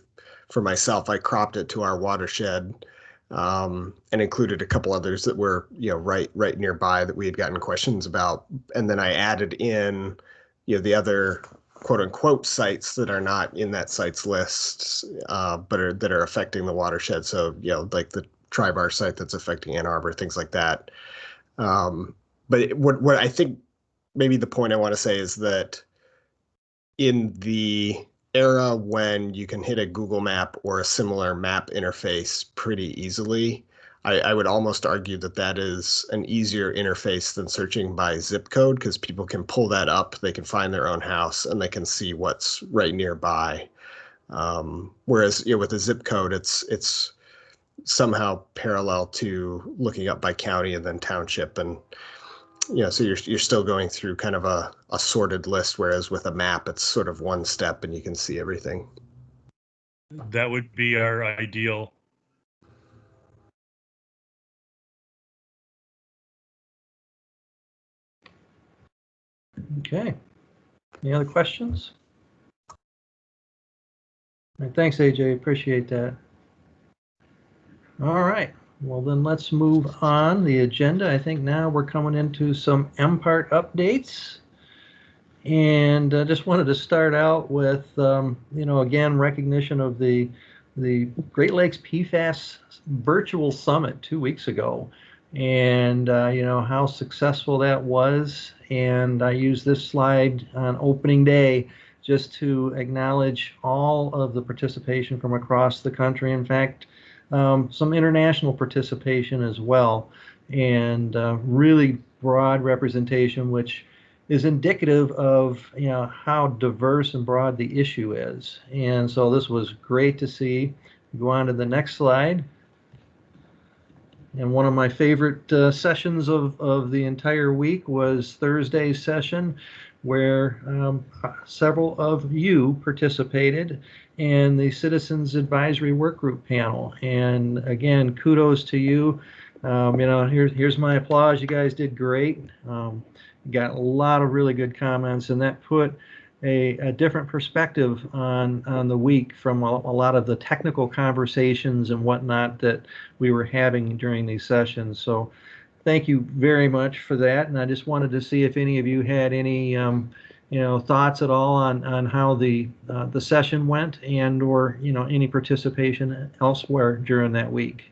for myself, I cropped it to our watershed, and included a couple others that were right nearby that we had gotten questions about, and then I added in the other quote unquote sites that are not in that sites list, but that are affecting the watershed. So like the Tri-Bar site that's affecting Ann Arbor, things like that. But what I think maybe the point I want to say is that in the era when you can hit a Google map or a similar map interface pretty easily, I would almost argue that is an easier interface than searching by zip code, because people can pull that up, they can find their own house, and they can see what's right nearby. Whereas with a zip code, it's somehow parallel to looking up by county and then township, and so you're still going through kind of a sorted list, whereas with a map it's sort of one step and you can see everything. That would be our ideal. Okay. Any other questions? All right, thanks, AJ. Appreciate that. All right. Well, then let's move on the agenda. I think now we're coming into some MPART updates. And I just wanted to start out with, again, recognition of the Great Lakes PFAS virtual summit 2 weeks ago, and how successful that was. And I used this slide on opening day just to acknowledge all of the participation from across the country. In fact, some international participation as well, and really broad representation, which is indicative of how diverse and broad the issue is. And so this was great to see. Go on to the next slide. And one of my favorite sessions of the entire week was Thursday's session, where several of you participated in the Citizens Advisory Workgroup panel. And again, kudos to you. Here's my applause. You guys did great. Got a lot of really good comments, and that put a different perspective on the week from a lot of the technical conversations and whatnot that we were having during these sessions. So thank you very much for that. And I just wanted to see if any of you had any thoughts at all on how the session went, and or any participation elsewhere during that week.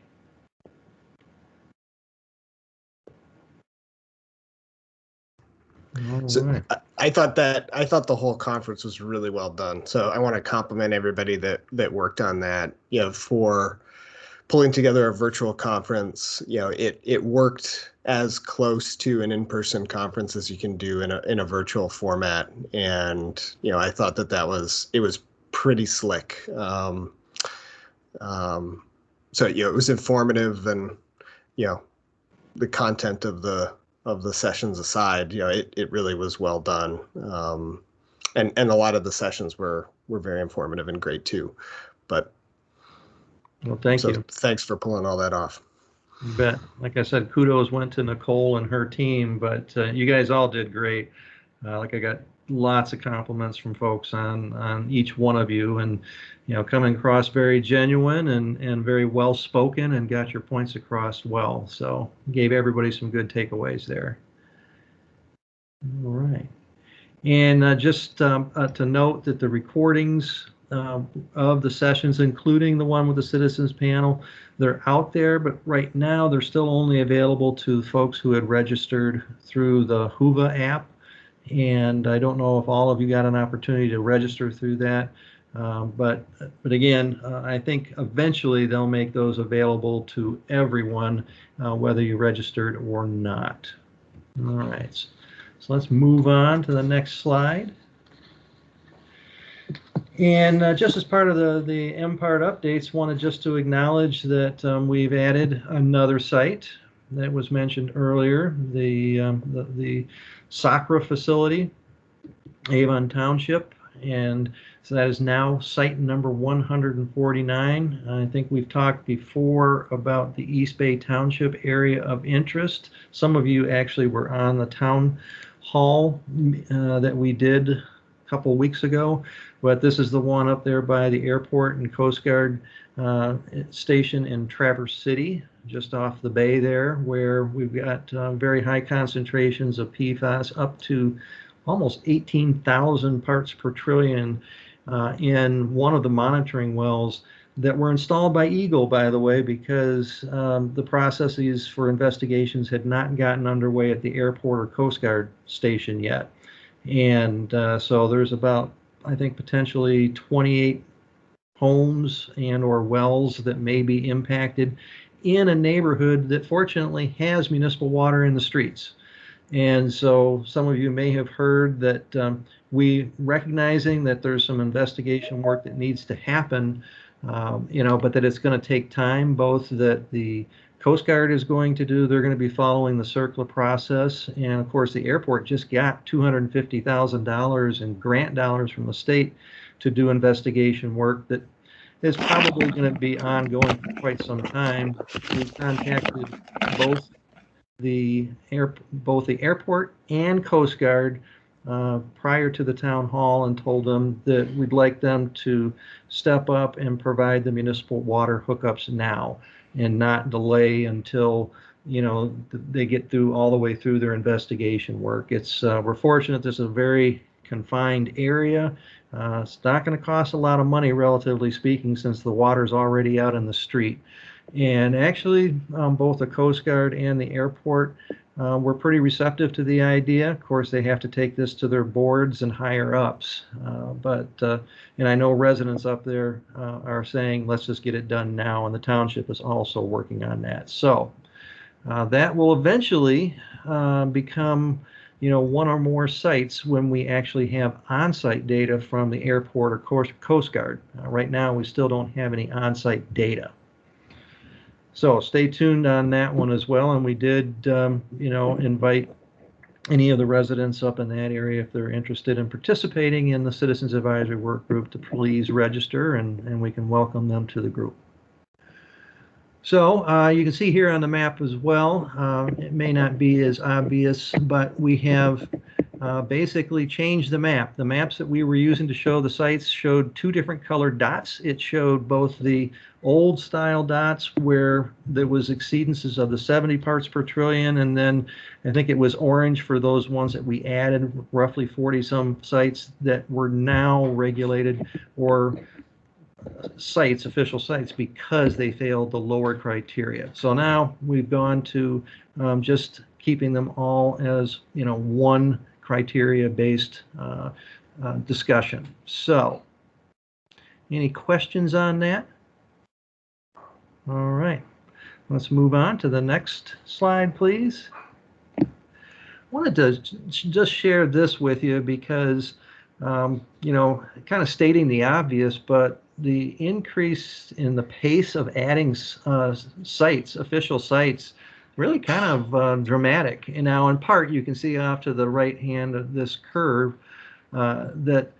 So right. I thought the whole conference was really well done. So I want to compliment everybody that worked on that, for pulling together a virtual conference. It worked as close to an in-person conference as you can do in a virtual format. And, I thought it was pretty slick. So, it was informative, and, the content of the sessions aside, it really was well done. And a lot of the sessions were very informative and great too. But Well, thank you. Thanks for pulling all that off. You bet. Like I said, kudos went to Nicole and her team, but you guys all did great. Like I got lots of compliments from folks on each one of you, and coming across very genuine and very well spoken, and got your points across well. So gave everybody some good takeaways there. All right. And just to note that the recordings of the sessions, including the one with the citizens panel, they're out there, but right now they're still only available to folks who had registered through the Whova app. And I don't know if all of you got an opportunity to register through that. But again, I think eventually they'll make those available to everyone, whether you registered or not. All right. So let's move on to the next slide. And just as part of the MPART updates, wanted just to acknowledge that we've added another site that was mentioned earlier, the Sacra facility, Avon Township, and so that is now site number 149. I think we've talked before about the East Bay Township area of interest. Some of you actually were on the town hall that we did a couple weeks ago, but this is the one up there by the airport and Coast Guard station in Traverse City, just off the bay there, where we've got very high concentrations of PFAS, up to almost 18,000 parts per trillion in one of the monitoring wells that were installed by Eagle, by the way, because the processes for investigations had not gotten underway at the airport or Coast Guard station yet. And so there's about, I think, potentially 28 homes and or wells that may be impacted in a neighborhood that fortunately has municipal water in the streets. And so some of you may have heard that we recognizing that there's some investigation work that needs to happen, but that it's going to take time, both that the Coast Guard is going to do, they're going to be following the CERCLA process. And of course, the airport just got $250,000 in grant dollars from the state to do investigation work that is probably going to be ongoing for quite some time. We've contacted both the airport and Coast Guard prior to the town hall and told them that we'd like them to step up and provide the municipal water hookups now and not delay until they get through all the way through their investigation work. It's we're fortunate this is a very confined area. It's not going to cost a lot of money, relatively speaking, since the water's already out in the street. And actually, both the Coast Guard and the airport were pretty receptive to the idea. Of course, they have to take this to their boards and higher ups. And I know residents up there are saying, let's just get it done now. And the township is also working on that. So that will eventually become one or more sites when we actually have on-site data from the airport or Coast Guard. Right now, we still don't have any on-site data. So stay tuned on that one as well. And we did, invite any of the residents up in that area, if they're interested in participating in the Citizens Advisory Work Group, to please register, and we can welcome them to the group. So you can see here on the map as well, it may not be as obvious, but we have basically changed the map. The maps that we were using to show the sites showed two different colored dots. It showed both the old style dots where there was exceedances of the 70 parts per trillion, and then I think it was orange for those ones that we added, roughly 40 some sites that were now regulated or sites, official sites, because they failed the lower criteria. So now we've gone to just keeping them all as one criteria based discussion. So any questions on that? All right, let's move on to the next slide, please. I wanted to just share this with you because, kind of stating the obvious, but the increase in the pace of adding sites, official sites, really kind of dramatic. And now, in part, you can see off to the right hand of this curve that,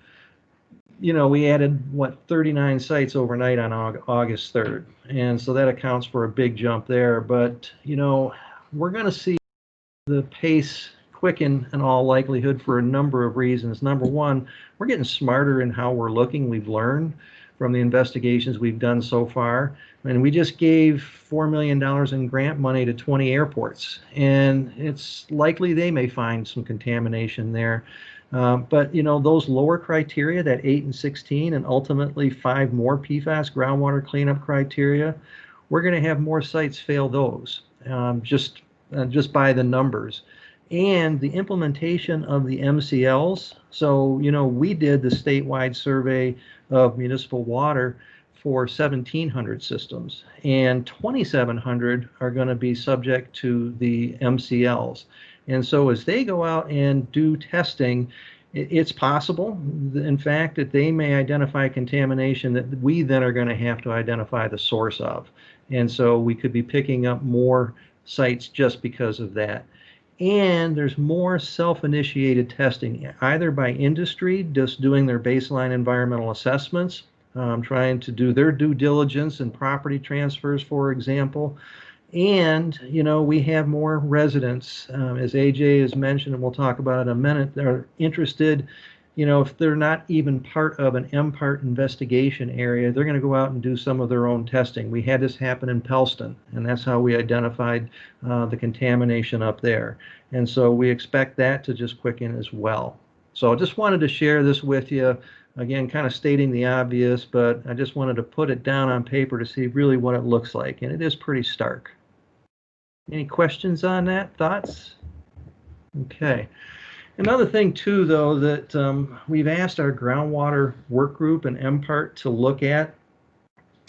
you know, we added, what, 39 sites overnight on August 3rd. And so that accounts for a big jump there. But, you know, we're going to see the pace quicken in all likelihood for a number of reasons. Number one, we're getting smarter in how we're looking. We've learned from the investigations we've done so far. And we just gave $4 million in grant money to 20 airports. And it's likely they may find some contamination there. But, you know, those lower criteria, that 8 and 16, and ultimately 5 more PFAS groundwater cleanup criteria, we're going to have more sites fail those, just by the numbers. And the implementation of the MCLs. So, you know, we did the statewide survey of municipal water for 1,700 systems, and 2,700 are going to be subject to the MCLs. And so as they go out and do testing, it's possible, in fact, that they may identify contamination that we then are going to have to identify the source of. And so we could be picking up more sites just because of that. And there's more self-initiated testing, either by industry, just doing their baseline environmental assessments, trying to do their due diligence and property transfers, for example. And, you know, we have more residents, as AJ has mentioned, and we'll talk about it in a minute, they're interested, you know, if they're not even part of an MPART investigation area, they're going to go out and do some of their own testing. We had this happen in Pellston, and that's how we identified the contamination up there. And so we expect that to just quicken as well. So I just wanted to share this with you. Again, kind of stating the obvious, but I just wanted to put it down on paper to see really what it looks like. And it is pretty stark. Any questions on that? Thoughts? Okay. Another thing, too, though, that we've asked our groundwater work group and MPART to look at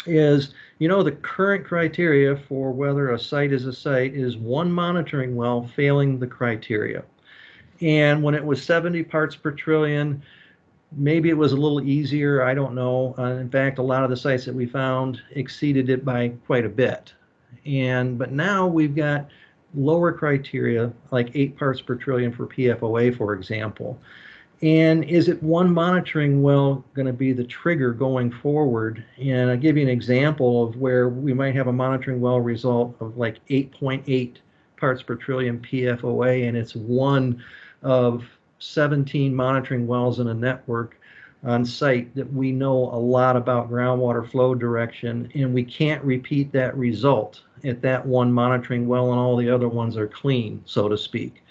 is, you know, the current criteria for whether a site is a site is one monitoring well failing the criteria. And when it was 70 parts per trillion, maybe it was a little easier. I don't know. In fact, a lot of the sites that we found exceeded it by quite a bit. But now we've got lower criteria, like 8 parts per trillion for PFOA, for example. And is it one monitoring well going to be the trigger going forward? And I'll give you an example of where we might have a monitoring well result of like 8.8 parts per trillion PFOA, and it's one of 17 monitoring wells in a network on site that we know a lot about groundwater flow direction, and we can't repeat that result at that one monitoring well and all the other ones are clean, so to speak.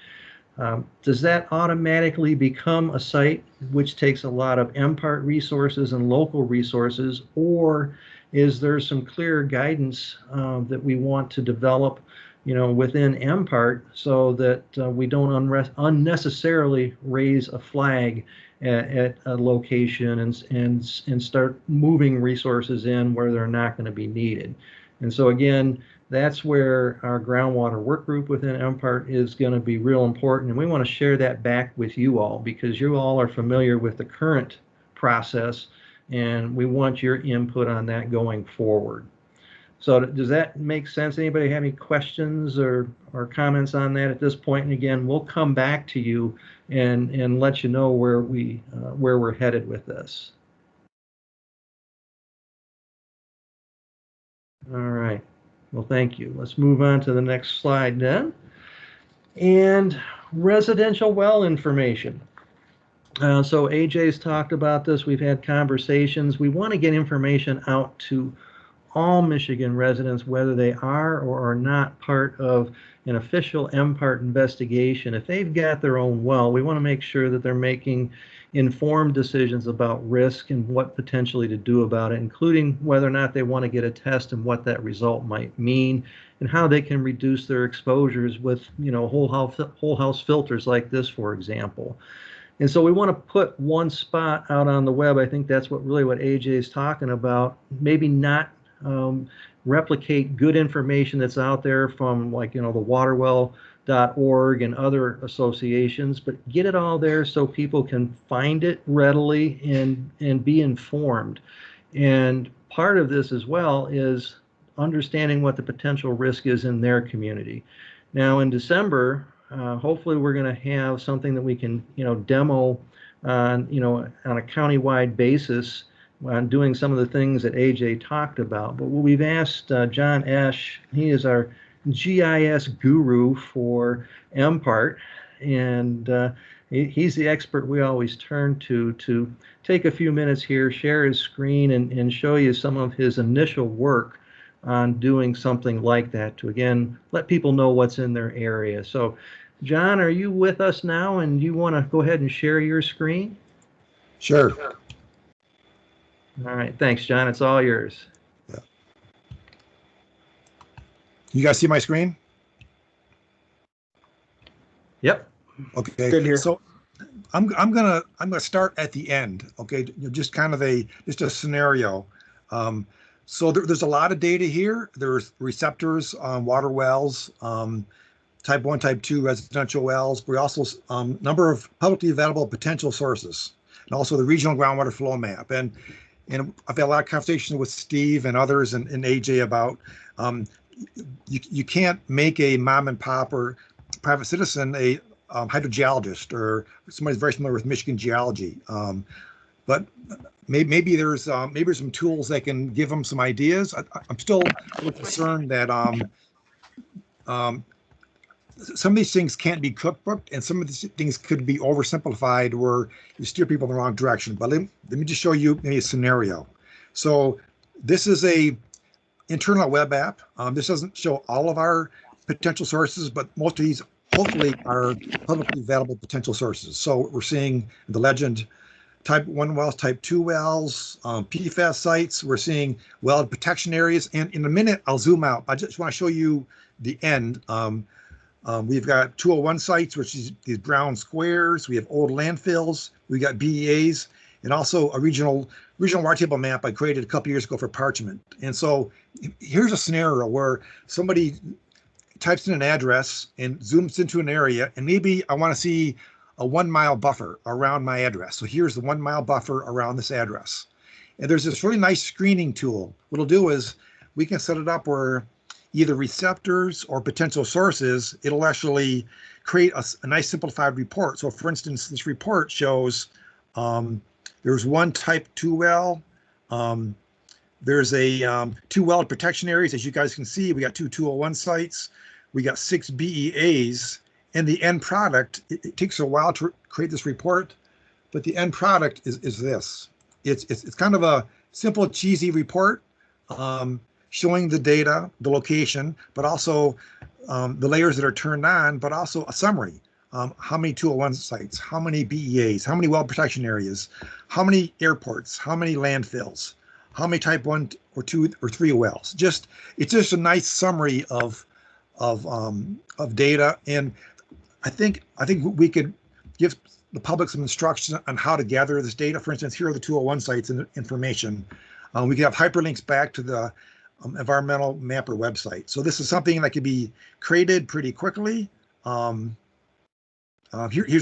Does that automatically become a site which takes a lot of MPART resources and local resources, or is there some clear guidance that we want to develop, you know, within MPART so that we don't unnecessarily raise a flag at a location and start moving resources in where they're not going to be needed? And so again, that's where our groundwater work group within MPART is going to be real important. And we want to share that back with you all because you all are familiar with the current process and we want your input on that going forward. So does that make sense? Anybody have any questions or comments on that at this point? And again, we'll come back to you and let you know where we're headed with this. All right. Well, thank you. Let's move on to the next slide then. And residential well information. So AJ's talked about this. We've had conversations. We want to get information out to all Michigan residents, whether they are or are not part of an official MPART investigation. If they've got their own well, we want to make sure that they're making informed decisions about risk and what potentially to do about it, including whether or not they want to get a test and what that result might mean and how they can reduce their exposures with, you know, whole house filters like this, for example. And so we want to put one spot out on the web. I think that's what AJ is talking about. Maybe not replicate good information that's out there from, like, you know, the waterwell.org and other associations, but get it all there so people can find it readily and be informed. And part of this as well is understanding what the potential risk is in their community. Now in December, hopefully we're going to have something that we can, demo on, on a countywide basis on doing some of the things that AJ talked about. But what we've asked John Esch, he is our GIS guru for MPART, and he's the expert we always turn to take a few minutes here, share his screen, and show you some of his initial work on doing something like that to, again, let people know what's in their area. So, John, are you with us now, and you want to go ahead and share your screen? Sure. All right, thanks, John. It's all yours. Yeah. You guys see my screen? Yep. Okay. Good here. So I'm gonna start at the end. Okay, just kind of a scenario. So there's a lot of data here. There's receptors on water wells, type 1, type 2 residential wells. We also number of publicly available potential sources, and also the regional groundwater flow map. And I've had a lot of conversations with Steve and others and AJ about you can't make a mom and pop or private citizen a hydrogeologist or somebody who's very familiar with Michigan geology. But maybe there's some tools that can give them some ideas. I'm still a little concerned that some of these things can't be cookbooked, and some of these things could be oversimplified where you steer people in the wrong direction. But let me just show you maybe a scenario. So this is a internal web app. This doesn't show all of our potential sources, but most of these hopefully are publicly available potential sources. So we're seeing the legend type 1 wells, type 2 wells, PFAS sites. We're seeing well protection areas. And in a minute, I'll zoom out. I just want to show you the end. We've got 201 sites, which is these brown squares. We have old landfills. We got BEAs, and also a regional water table map I created a couple years ago for Parchment. And so here's a scenario where somebody types in an address and zooms into an area, and maybe I want to see a 1 mile buffer around my address. So here's the 1 mile buffer around this address. And there's this really nice screening tool. What it'll do is we can set it up where either receptors or potential sources, it'll actually create a nice simplified report. So for instance, this report shows there's one type 2 well. There's a 2 well protection areas. As you guys can see, we got 2 201 sites. We got 6 BEAs. And the end product, it takes a while to create this report, but the end product is this. It's kind of a simple, cheesy report showing the data, the location, but also the layers that are turned on, but also a summary. How many 201 sites, how many BEAs, how many well protection areas, how many airports, how many landfills, how many type 1 or 2 or 3 wells. It's just a nice summary of data. And I think we could give the public some instruction on how to gather this data. For instance, here are the 201 sites and information. We could have hyperlinks back to the environmental mapper website. So this is something that could be created pretty quickly. Here's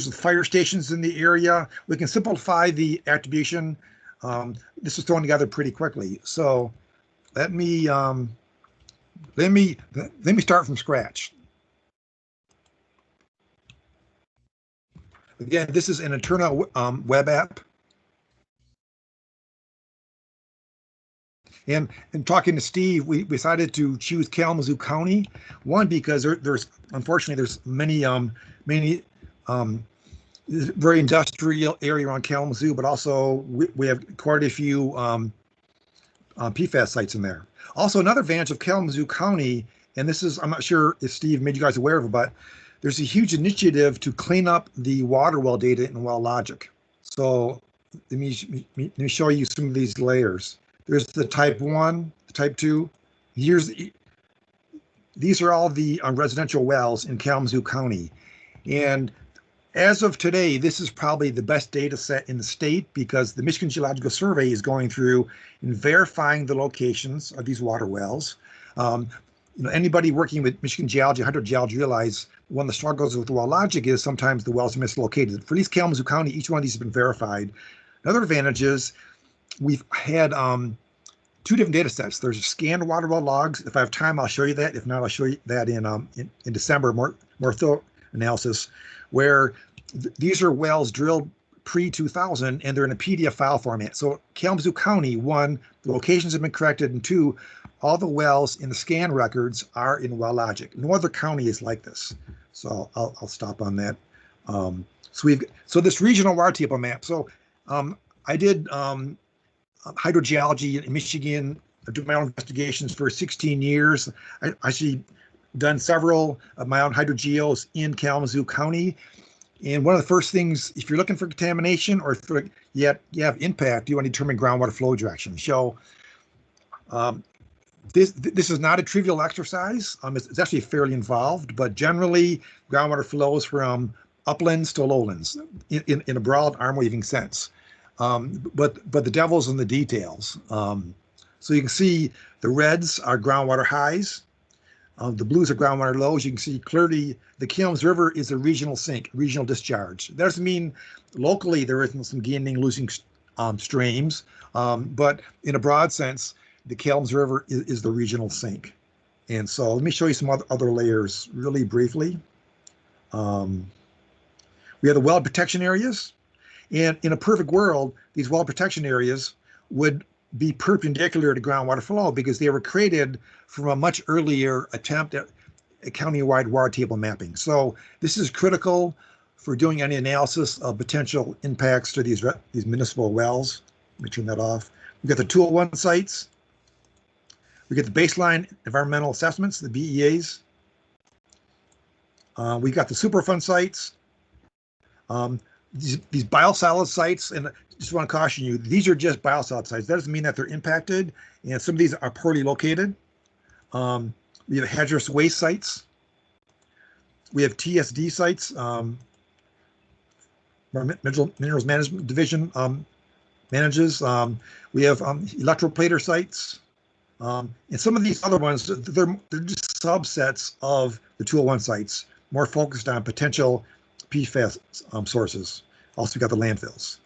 the fire stations in the area. We can simplify the attribution. This is thrown together pretty quickly. So let me start from scratch. Again, this is an internal web app. And talking to Steve, we decided to choose Kalamazoo County. One, because there's unfortunately many very industrial area around Kalamazoo, but also we have quite a few PFAS sites in there. Also, another advantage of Kalamazoo County, and this is, I'm not sure if Steve made you guys aware of it, but there's a huge initiative to clean up the water well data in WellLogic. So let me show you some of these layers. There's the type 1, the type 2. These are all the residential wells in Kalamazoo County. And as of today, this is probably the best data set in the state because the Michigan Geological Survey is going through and verifying the locations of these water wells. Anybody working with Michigan geology, hydrogeology, realize one of the struggles with WellLogic is sometimes the wells are mislocated. For at least Kalamazoo County, each one of these has been verified. Another advantage is we've had two different data sets. There's scanned water well logs. If I have time, I'll show you that. If not, I'll show you that in December, more thorough analysis, where these are wells drilled pre-2000 and they're in a PDF file format. So Kalamazoo County, one, the locations have been corrected, and two, all the wells in the scan records are in WellLogic. No other county is like this. So I'll stop on that. So this regional water table map. So I did hydrogeology in Michigan. I did my own investigations for 16 years. I actually done several of my own hydrogeos in Kalamazoo County. And one of the first things, if you're looking for contamination or if you have impact, you want to determine groundwater flow direction. So this is not a trivial exercise. It's actually fairly involved, but generally groundwater flows from uplands to lowlands in a broad arm waving sense. But the devil's in the details. So you can see the reds are groundwater highs. The blues are groundwater lows. You can see clearly the Kalamazoo River is a regional sink, regional discharge. That doesn't mean locally there isn't some gaining, losing streams, but in a broad sense, the Kalamazoo River is the regional sink. And so let me show you some other layers really briefly. We have the well protection areas. And in a perfect world, these well protection areas would be perpendicular to groundwater flow because they were created from a much earlier attempt at a county-wide water table mapping. So this is critical for doing any analysis of potential impacts to these municipal wells. Let me turn that off. We've got the 201 sites. We get the baseline environmental assessments, the BEAs. We got the Superfund sites. These biosolid sites, and I just want to caution you, these are just biosolid sites. That doesn't mean that they're impacted, and some of these are poorly located. We have hazardous waste sites. We have TSD sites, Minerals Management Division manages. We have electroplater sites. And some of these other ones, they're just subsets of the 201 sites, more focused on potential PFAS sources. Also, we got the landfills.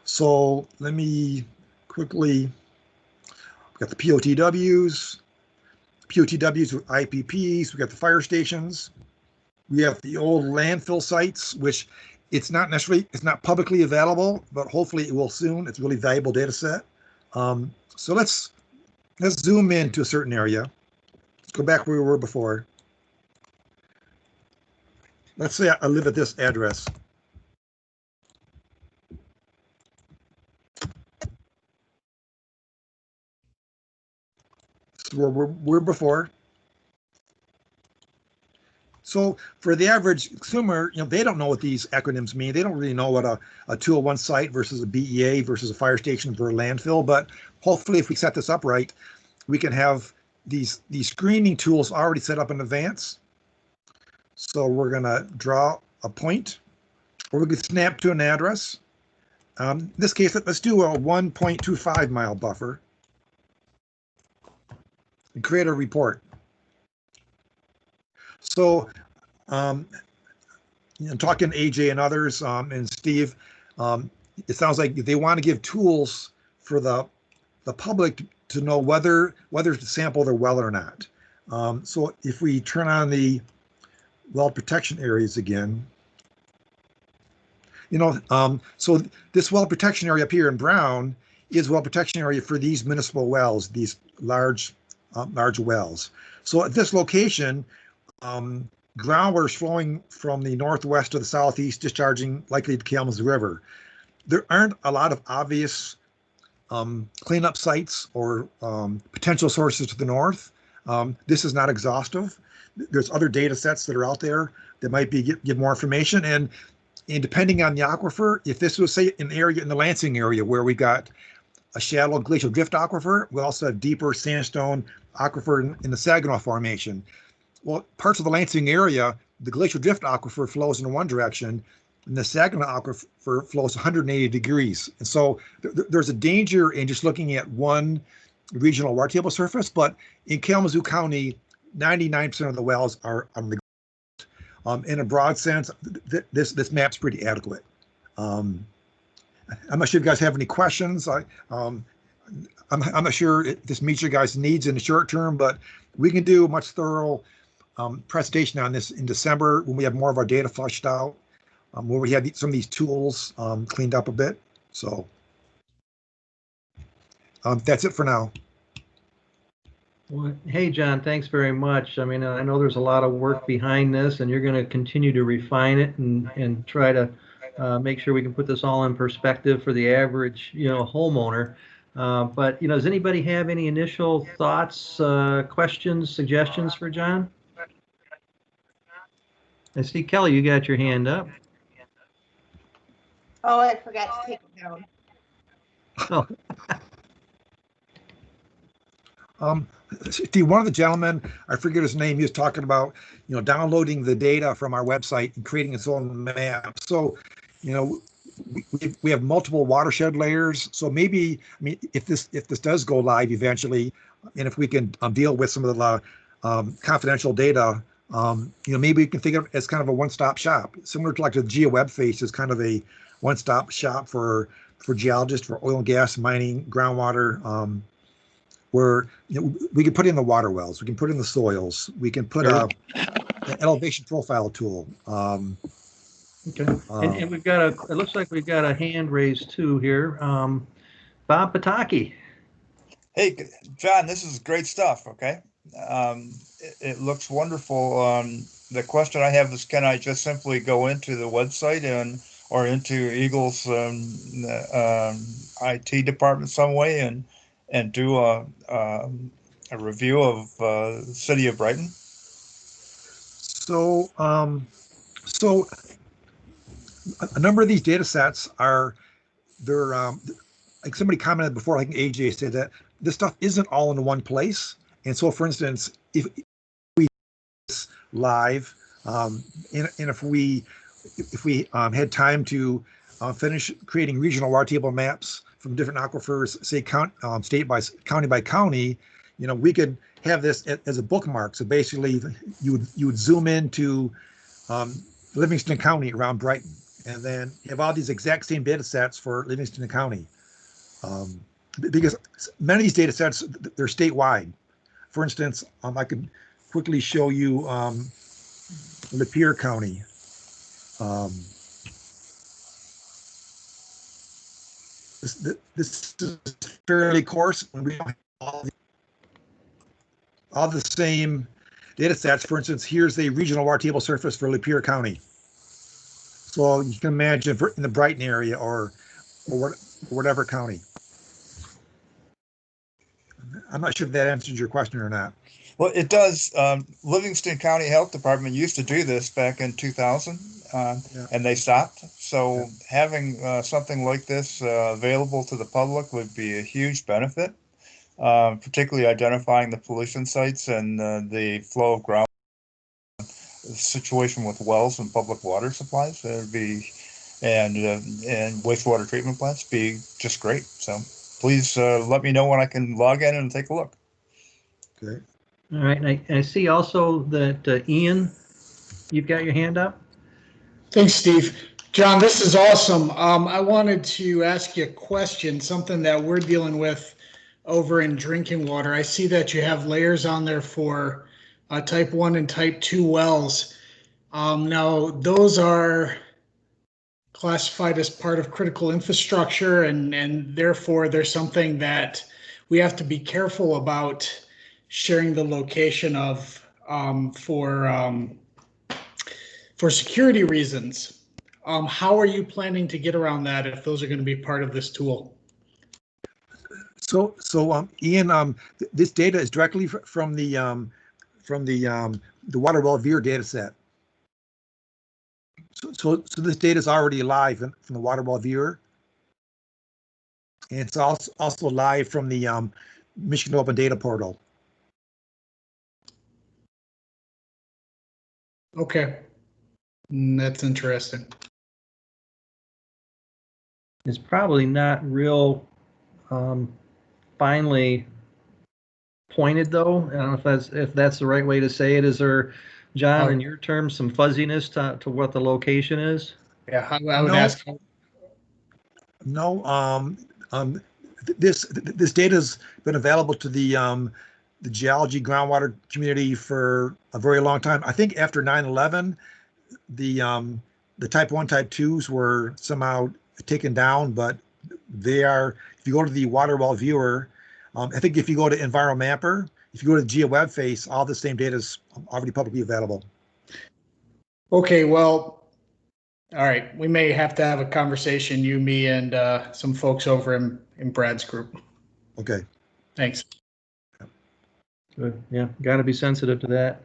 So let me quickly, we got the POTWs with IPPs, we got the fire stations. We have the old landfill sites, which it's not publicly available, but hopefully it will soon. It's a really valuable data set. So let's zoom in to a certain area. Let's go back where we were before. Let's say I live at this address. So where we're before. So for the average consumer, they don't know what these acronyms mean. They don't really know what a 201 site versus a BEA versus a fire station for a landfill. But hopefully, if we set this up right, we can have these screening tools already set up in advance. So we're going to draw a point, or we could snap to an address. In this case, let's do a 1.25 mile buffer and create a report. So talking to AJ and others and Steve, it sounds like they want to give tools for the public to know whether to sample their well or not. So if we turn on the well protection areas again, so this well protection area up here in brown is well protection area for these municipal wells, these large wells. So at this location, groundwater is flowing from the northwest to the southeast, discharging likely to the Kalamazoo River. There aren't a lot of obvious cleanup sites or potential sources to the north. This is not exhaustive. There's other data sets that are out there that might be give more information. And depending on the aquifer, if this was, say, an area in the Lansing area where we got a shallow glacial drift aquifer, we also have deeper sandstone aquifer in the Saginaw Formation. Well, parts of the Lansing area, the glacial drift aquifer flows in one direction, and the Saginaw aquifer flows 180 degrees. And so there's a danger in just looking at one regional water table surface, but in Kalamazoo County, 99% of the wells are on the ground. In a broad sense, this map's pretty adequate. I'm not sure if you guys have any questions. I'm not sure if this meets your guys' needs in the short term, but we can do a much thorough presentation on this in December when we have more of our data flushed out, where we have some of these tools cleaned up a bit. So that's it for now. Well, hey, John, thanks very much. I mean, I know there's a lot of work behind this, and you're going to continue to refine it and try to make sure we can put this all in perspective for the average, homeowner. But, does anybody have any initial thoughts, questions, suggestions for John? I see, Kelly, you got your hand up. Oh, I forgot to take it down. Oh. Steve, one of the gentlemen, I forget his name, he was talking about, downloading the data from our website and creating its own map. So, we have multiple watershed layers. So maybe, I mean, if this does go live eventually, and if we can deal with some of the confidential data, maybe we can think of it as kind of a one-stop shop, similar to like the GeoWebFace is kind of a one-stop shop for geologists, for oil and gas, mining, groundwater, where we can put in the water wells, we can put in the soils, we can put an elevation profile tool. Okay, and we've got it looks like we've got a hand raised too here. Bob Pataki. Hey, John, this is great stuff. Okay. It looks wonderful. The question I have is, can I just simply go into the website or into Eagle's IT department some way and do a review of the city of Brighton? So, so a number of these data sets they're like somebody commented before, like AJ said, that this stuff isn't all in one place. And so, for instance, if we live, and if we had time to finish creating regional water table maps from different aquifers, say state by county by county, we could have this as a bookmark. So basically, you would zoom into Livingston County around Brighton, and then have all these exact same data sets for Livingston County, because many of these data sets, they're statewide. For instance, I could quickly show you Lapeer County. This is fairly coarse when we have all the same data sets. For instance, here's the regional water table surface for Lapeer County. So you can imagine in the Brighton area or whatever county. I'm not sure if that answers your question or not. Well, it does. Livingston County Health Department used to do this back in 2000, and they stopped. So having something like this available to the public would be a huge benefit, particularly identifying the pollution sites and the flow of ground, situation with wells and public water supplies. There'd be and wastewater treatment plants be just great. So please let me know when I can log in and take a look. Okay. All right, and I see also that Ian, you've got your hand up. Thanks, Steve. John, this is awesome. I wanted to ask you a question, something that we're dealing with over in drinking water. I see that you have layers on there for type 1 and type 2 wells. Now, those are classified as part of critical infrastructure, and therefore there's something that we have to be careful about sharing the location of for security reasons. How are you planning to get around that if those are going to be part of this tool? So Ian, this data is directly from the water well viewer data set. So this data is already live from the water well viewer, and it's also live from the Michigan Open Data Portal. Okay, that's interesting. It's probably not real finely pointed, though. I don't know if that's the right way to say it. Is there, John, in your terms, some fuzziness to what the location is? Yeah, I would ask. No, this data has been available to the geology groundwater community for a very long time. I think after 9/11, the type 1, type 2s were somehow taken down, but they are, if you go to the water well viewer, I think if you go to EnviroMapper, if you go to the GeoWeb face, all the same data is already publicly available. Okay, well, all right. We may have to have a conversation, you, me, and some folks over in Brad's group. Okay. Thanks. Good. Yeah, got to be sensitive to that.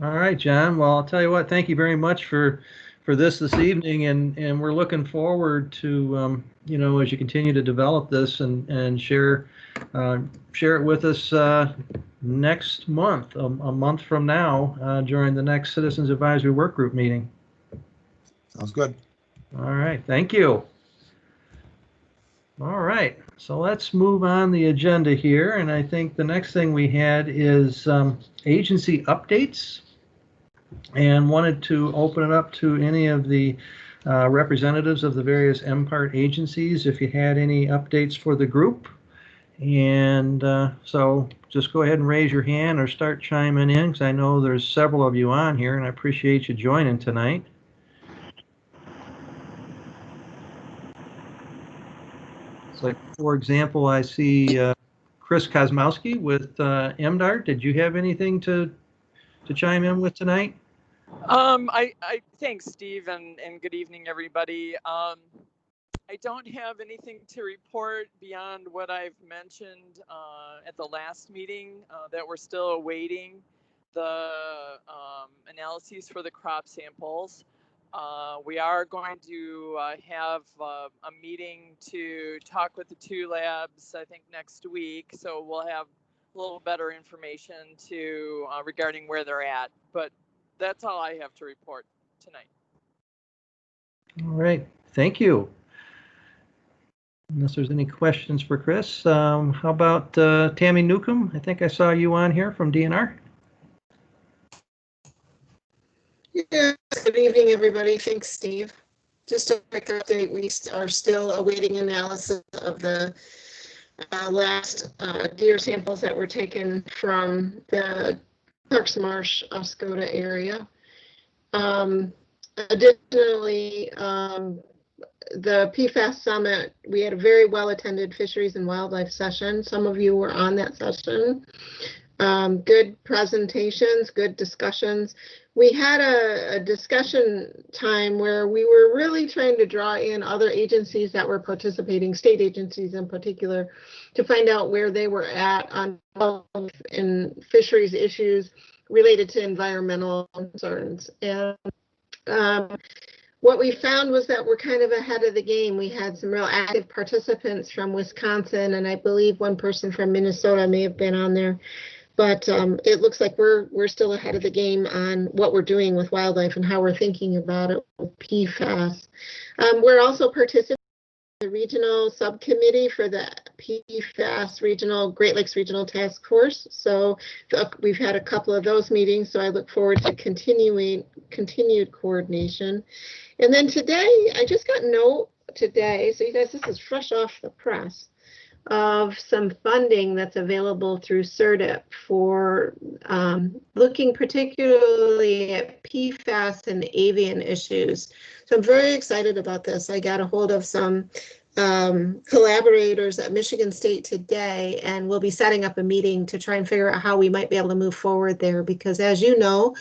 All right, John. Well, I'll tell you what. Thank you very much for this evening, and we're looking forward to you know, as you continue to develop this and share it with us next month, a month from now, during the next Citizens Advisory Work Group meeting. Sounds good. All right. Thank you. All right, so let's move on the agenda here, and I think the next thing we had is agency updates, and wanted to open it up to any of the representatives of the various MPART agencies if you had any updates for the group. And so just go ahead and raise your hand or start chiming in, because I know there's several of you on here, and I appreciate you joining tonight. Like, for example, I see Chris Kosmowski with MDART. Did you have anything to chime in with tonight? I thanks, Steve, and good evening, everybody. I don't have anything to report beyond what I've mentioned at the last meeting, that we're still awaiting the analyses for the crop samples. We are going to have a meeting to talk with the two labs, I think, next week. So we'll have a little better information to regarding where they're at. But that's all I have to report tonight. All right, thank you. Unless there's any questions for Chris, how about Tammy Newcomb? I think I saw you on here from DNR. Yeah, good evening, everybody. Thanks, Steve. Just a quick update. We are still awaiting analysis of the last deer samples that were taken from the Clarks Marsh, Oscoda area. Additionally, the PFAS Summit, we had a very well-attended fisheries and wildlife session. Some of you were on that session. Good presentations, good discussions. We had a discussion time where we were really trying to draw in other agencies that were participating, state agencies in particular, to find out where they were at on in fisheries issues related to environmental concerns. And what we found was that we're kind of ahead of the game. We had some real active participants from Wisconsin, and I believe one person from Minnesota may have been on there. But it looks like we're still ahead of the game on what we're doing with wildlife and how we're thinking about it with PFAS. We're also participating in the regional subcommittee for the PFAS Great Lakes Regional Task Force. So we've had a couple of those meetings, so I look forward to continued coordination. And then today, I just got a note today, so you guys, this is fresh off the press, of some funding that's available through CERDIP for looking particularly at PFAS and avian issues. So I'm very excited about this. I got a hold of some collaborators at Michigan State today, and we'll be setting up a meeting to try and figure out how we might be able to move forward there, because as you know,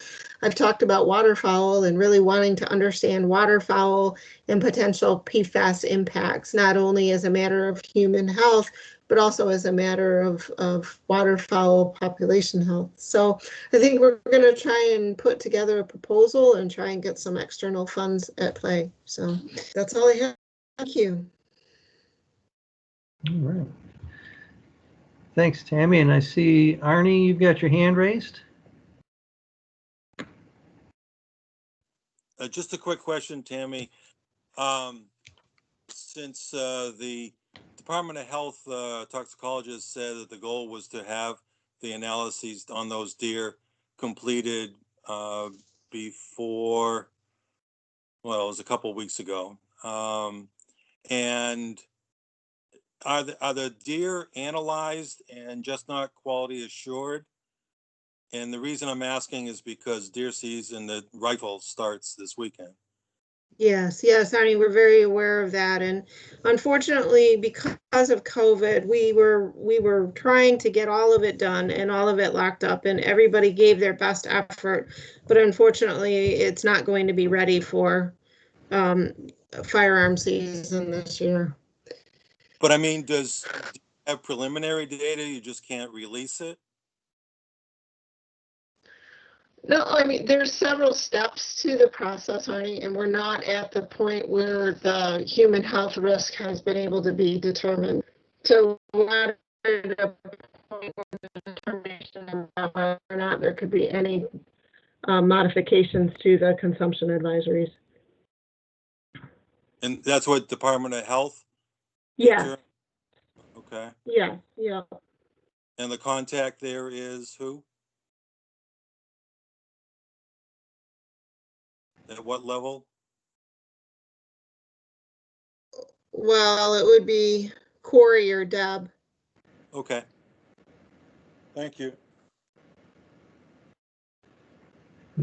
I've talked about waterfowl and really wanting to understand waterfowl and potential PFAS impacts, not only as a matter of human health, but also as a matter of waterfowl population health. So I think we're going to try and put together a proposal and try and get some external funds at play. So that's all I have. Thank you. All right. Thanks, Tammy. And I see, Arnie, you've got your hand raised. Just a quick question, Tammy. Since the Department of Health toxicologist said that the goal was to have the analyses on those deer completed before, well, it was a couple of weeks ago. And are the deer analyzed and just not quality assured? And the reason I'm asking is because deer season, the rifle starts this weekend. Yes, yes, Arnie, we're very aware of that. And unfortunately, because of COVID, we were trying to get all of it done and all of it locked up, and everybody gave their best effort. But unfortunately, it's not going to be ready for firearm season this year. But I mean, do you have preliminary data? You just can't release it? No, I mean, there's several steps to the process, Arnie, and we're not at the point where the human health risk has been able to be determined. So we're not at a point where the determination about whether or not there could be any modifications to the consumption advisories. And that's what Department of Health? Yeah. Okay. Yeah, yeah. And the contact there is who? At what level? Well, it would be Corey or Deb. Okay. Thank you.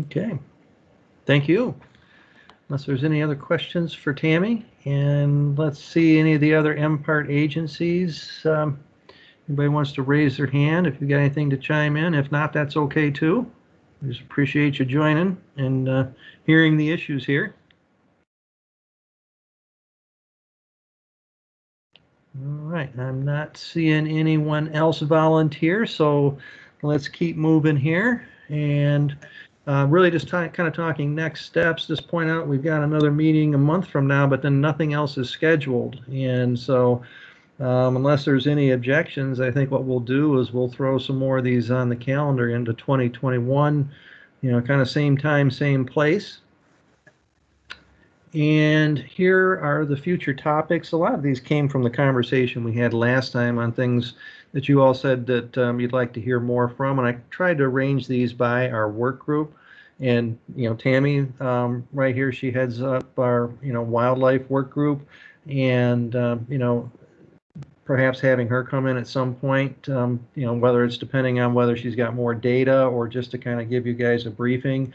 Okay. Thank you. Unless there's any other questions for Tammy. And let's see any of the other MPART agencies. Anybody wants to raise their hand if you got anything to chime in. If not, that's okay too. We just appreciate you joining and hearing the issues here. All right, I'm not seeing anyone else volunteer, so let's keep moving here. And really just kind of talking next steps, just point out we've got another meeting a month from now, but then nothing else is scheduled. And so unless there's any objections, I think what we'll do is we'll throw some more of these on the calendar into 2021, you know, kind of same time, same place. And here are the future topics. A lot of these came from the conversation we had last time on things that you all said that you'd like to hear more from. And I tried to arrange these by our work group. And, you know, Tammy right here, she heads up our, you know, wildlife work group. And, you know, perhaps having her come in at some point, you know, whether it's depending on whether she's got more data or just to kind of give you guys a briefing.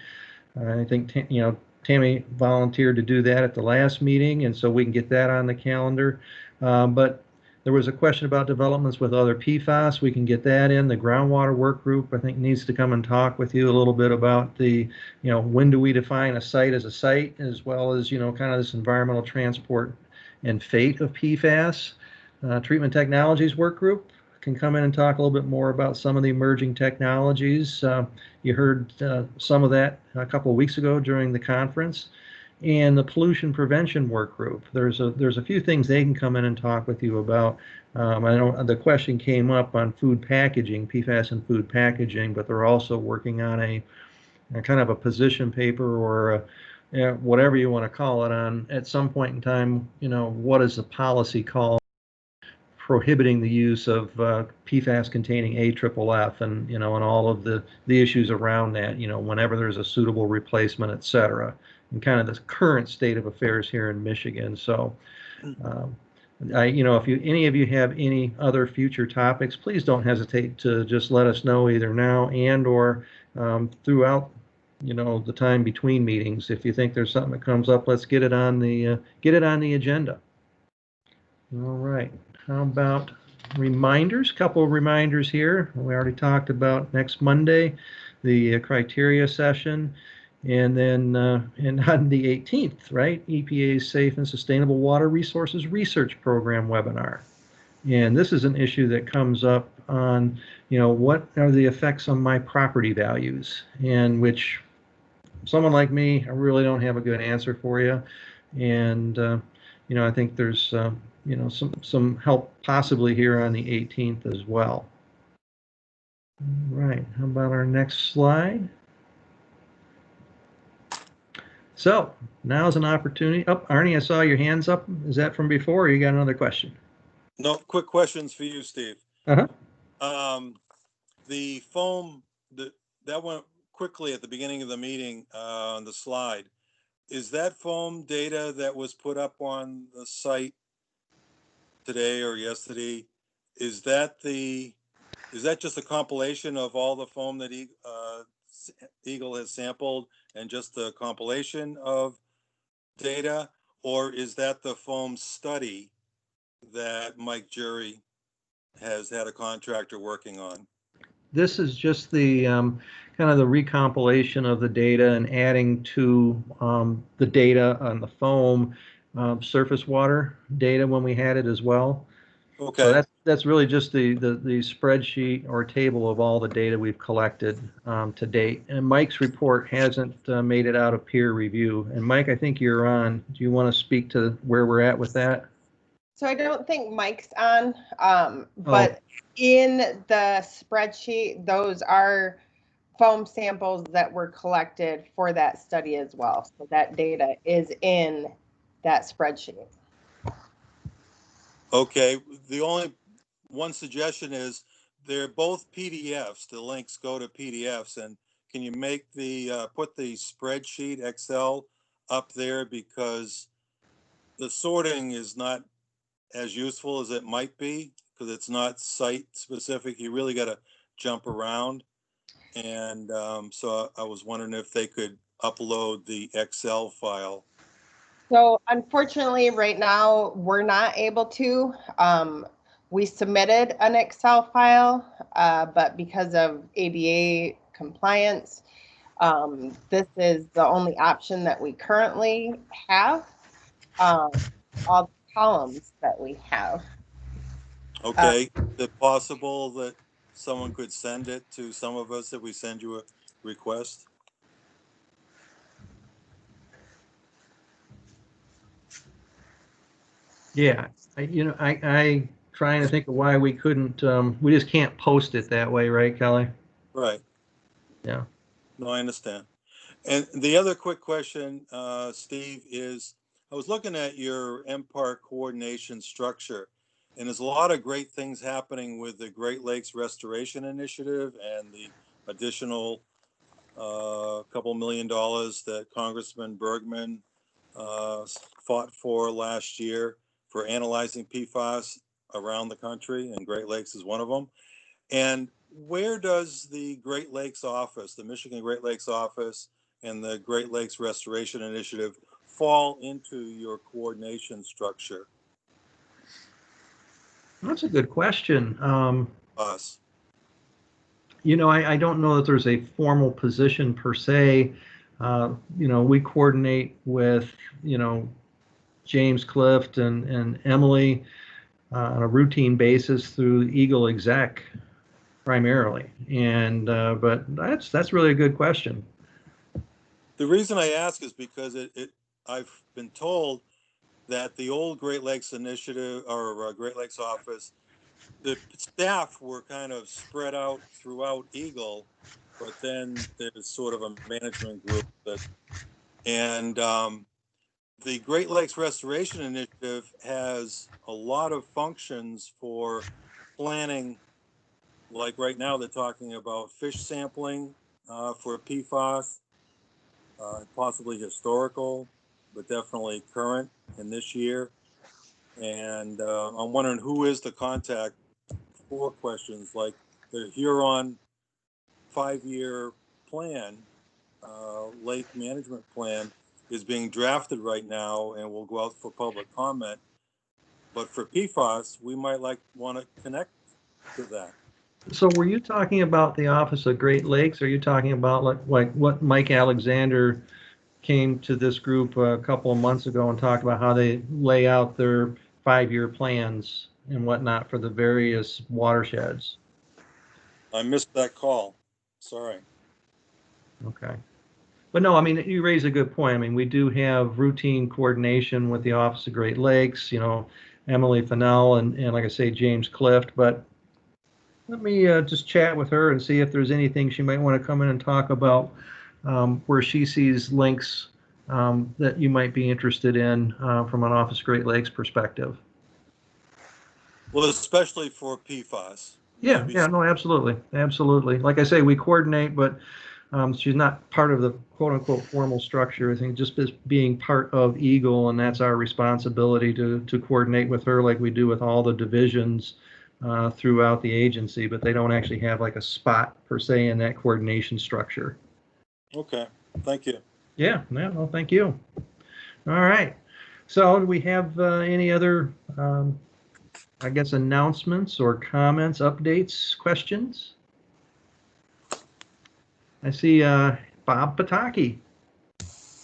I think, you know, Tammy volunteered to do that at the last meeting, and so we can get that on the calendar. But there was a question about developments with other PFAS. We can get that in. The groundwater work group, I think, needs to come and talk with you a little bit about the, you know, when do we define a site as a site, as well as, you know, kind of this environmental transport and fate of PFAS. Treatment technologies work group can come in and talk a little bit more about some of the emerging technologies. You heard some of that a couple of weeks ago during the conference. And the pollution prevention work group, there's a few things they can come in and talk with you about. I know the question came up on food packaging, PFAS and food packaging, but they're also working on a kind of a position paper or whatever you want to call it on at some point in time, you know, what is the policy call prohibiting the use of PFAS containing AFFF and, you know, and all of the issues around that, you know, whenever there's a suitable replacement, et cetera, and kind of the current state of affairs here in Michigan. So, you know, if any of you have any other future topics, please don't hesitate to just let us know either now and or throughout, you know, the time between meetings. If you think there's something that comes up, let's get it on the agenda. All right. How about reminders? Couple of reminders here. We already talked about next Monday, the criteria session, and then and on the 18th, right? EPA's Safe and Sustainable Water Resources Research Program webinar. And this is an issue that comes up on, you know, what are the effects on my property values, and which someone like me, I really don't have a good answer for you. And, you know, I think there's, you know, some help possibly here on the 18th as well. All right, how about our next slide? So now's an opportunity. Oh, Arnie, I saw your hands up. Is that from before, or you got another question? No, quick questions for you, Steve. Uh-huh. The foam that went quickly at the beginning of the meeting on the slide. Is that foam data that was put up on the site today or yesterday, is that just a compilation of all the foam that Eagle has sampled and just the compilation of data, or is that the foam study that Mike Jury has had a contractor working on? This is just the kind of the recompilation of the data and adding to the data on the foam surface water data when we had it as well. Okay. So that's really just the spreadsheet or table of all the data we've collected to date. And Mike's report hasn't made it out of peer review. And Mike, I think you're on. Do you want to speak to where we're at with that? So I don't think Mike's on, but in the spreadsheet, those are foam samples that were collected for that study as well. So that data is in that spreadsheet. Okay, the only one suggestion is they're both PDFs. The links go to PDFs, and can you make the put the spreadsheet Excel up there, because the sorting is not as useful as it might be because it's not site specific. You really got to jump around, and so I was wondering if they could upload the Excel file. So unfortunately, right now, we're not able to. We submitted an Excel file, but because of ADA compliance, this is the only option that we currently have, all the columns that we have. Okay, is it possible that someone could send it to some of us if we send you a request? Yeah, I trying to think of why we couldn't, we just can't post it that way, right, Kelly? Right. Yeah. No, I understand. And the other quick question, Steve, is I was looking at your MPARC coordination structure, and there's a lot of great things happening with the Great Lakes Restoration Initiative and the additional couple $1 million that Congressman Bergman fought for last year for analyzing PFAS around the country, and Great Lakes is one of them. And where does the Great Lakes office, the Michigan Great Lakes office, and the Great Lakes Restoration Initiative fall into your coordination structure? That's a good question. Us. I don't know that there's a formal position per se. We coordinate with, James Clift and Emily on a routine basis through Eagle Exec primarily. And but that's really a good question. The reason I ask is because I've been told that the old Great Lakes Initiative or Great Lakes office, the staff were kind of spread out throughout Eagle, but then there's sort of a management group and the Great Lakes Restoration Initiative has a lot of functions for planning. Like right now, they're talking about fish sampling for PFAS, possibly historical, but definitely current in this year. And I'm wondering who is the contact for questions like the Huron 5-year plan, lake management plan, is being drafted right now and will go out for public comment. But for PFAS, we might want to connect to that. So were you talking about the Office of Great Lakes? Or are you talking about like what Mike Alexander came to this group a couple of months ago and talked about how they lay out their 5-year plans and whatnot for the various watersheds? I missed that call. Sorry. Okay. But no, I mean, you raise a good point. I mean, we do have routine coordination with the Office of Great Lakes, Emily Fennell and like I say, James Clift. But let me just chat with her and see if there's anything she might want to come in and talk about where she sees links that you might be interested in from an Office of Great Lakes perspective. Well, especially for PFAS. Yeah, no, absolutely. Absolutely. Like I say, we coordinate, but She's not part of the quote unquote formal structure. I think just as being part of Eagle, and that's our responsibility to coordinate with her like we do with all the divisions throughout the agency, but they don't actually have like a spot per se in that coordination structure. Okay, thank you. Yeah, no, well, thank you. All right. So do we have any other, I guess, announcements or comments, updates, questions? I see Bob Pataki.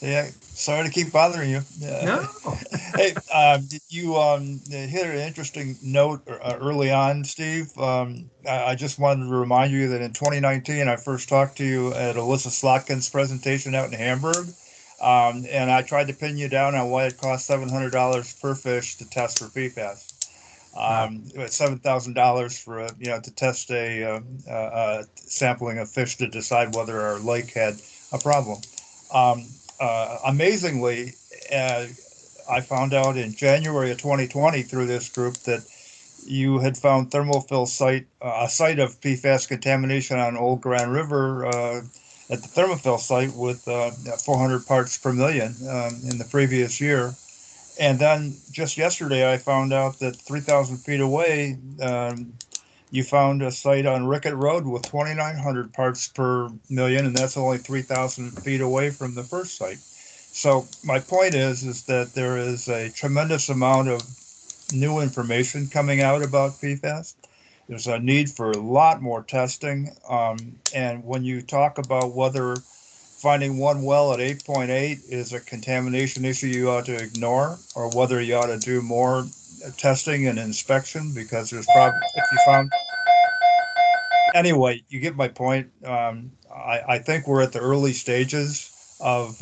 Yeah, sorry to keep bothering you. No. Hey, you hit an interesting note early on, Steve. I just wanted to remind you that in 2019, I first talked to you at Alyssa Slotkin's presentation out in Hamburg. And I tried to pin you down on why it costs $700 per fish to test for PFAS. $7,000 for to test a sampling of fish to decide whether our lake had a problem. Amazingly, I found out in January of 2020 through this group that you had found thermophil site, a site of PFAS contamination on Old Grand River at the thermophil site with 400 parts per million in the previous year. And then just yesterday, I found out that 3,000 feet away, you found a site on Rickett Road with 2,900 parts per million, and that's only 3,000 feet away from the first site. So my point is that there is a tremendous amount of new information coming out about PFAS. There's a need for a lot more testing. And when you talk about whether finding one well at 8.8 is a contamination issue you ought to ignore, or whether you ought to do more testing and inspection, because there's probably, if you found, anyway, you get my point. I think we're at the early stages of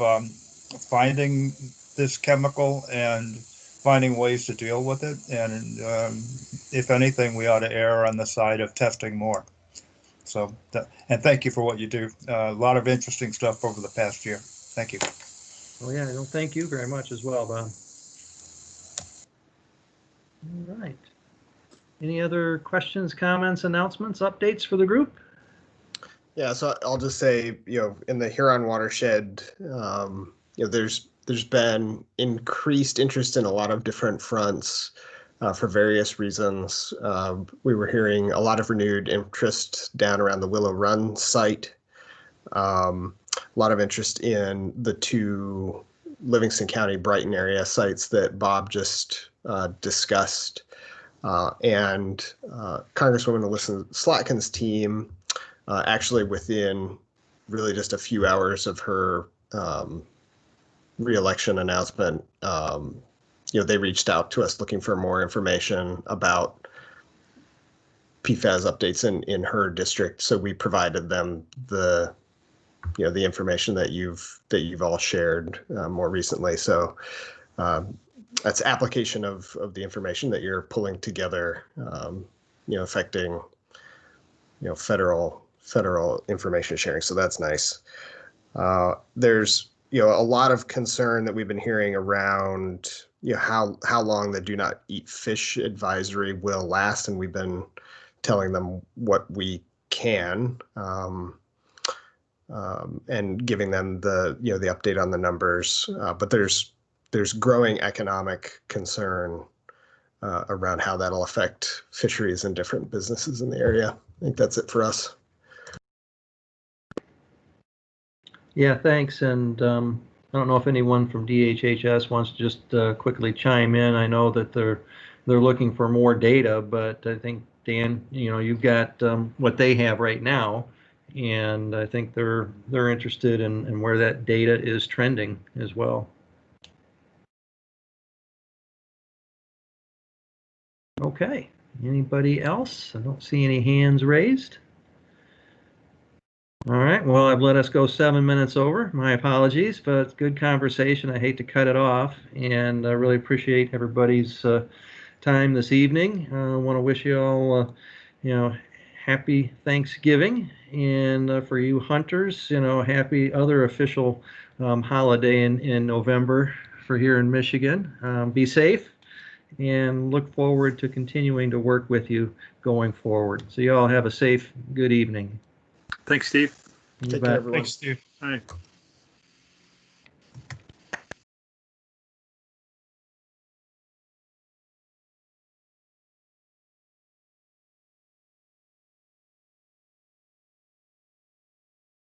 finding this chemical and finding ways to deal with it. And if anything, we ought to err on the side of testing more. So, and thank you for what you do. A lot of interesting stuff over the past year. Thank you. Oh yeah, no, thank you very much as well, Bob. All right. Any other questions, comments, announcements, updates for the group? Yeah, so I'll just say, in the Huron watershed, there's been increased interest in a lot of different fronts for various reasons. We were hearing a lot of renewed interest down around the Willow Run site. A lot of interest in the two Livingston County, Brighton area sites that Bob just discussed. And Congresswoman Alyssa Slotkin's team, actually within really just a few hours of her re-election announcement, they reached out to us looking for more information about PFAS updates in her district. So we provided them the information that you've all shared more recently. So that's application of the information that you're pulling together, affecting federal information sharing. So that's nice. There's a lot of concern that we've been hearing around how long the do not eat fish advisory will last, and we've been telling them what we can, and giving them the update on the numbers. But there's growing economic concern around how that'll affect fisheries and different businesses in the area. I think that's it for us. Yeah, thanks. And I don't know if anyone from DHHS wants to just quickly chime in. I know that they're looking for more data, but I think, Dan, you've got what they have right now, and I think they're interested in where that data is trending as well. Okay, anybody else? I don't see any hands raised. All right, well, I've let us go 7 minutes over. My apologies, but it's good conversation. I hate to cut it off, and I really appreciate everybody's time this evening. I want to wish you all, happy Thanksgiving, and for you hunters, happy other official holiday in November for here in Michigan. Be safe, and look forward to continuing to work with you going forward. So you all have a safe, good evening. Thanks, Steve. You Take bet. care, everyone. Thanks, Steve. All right.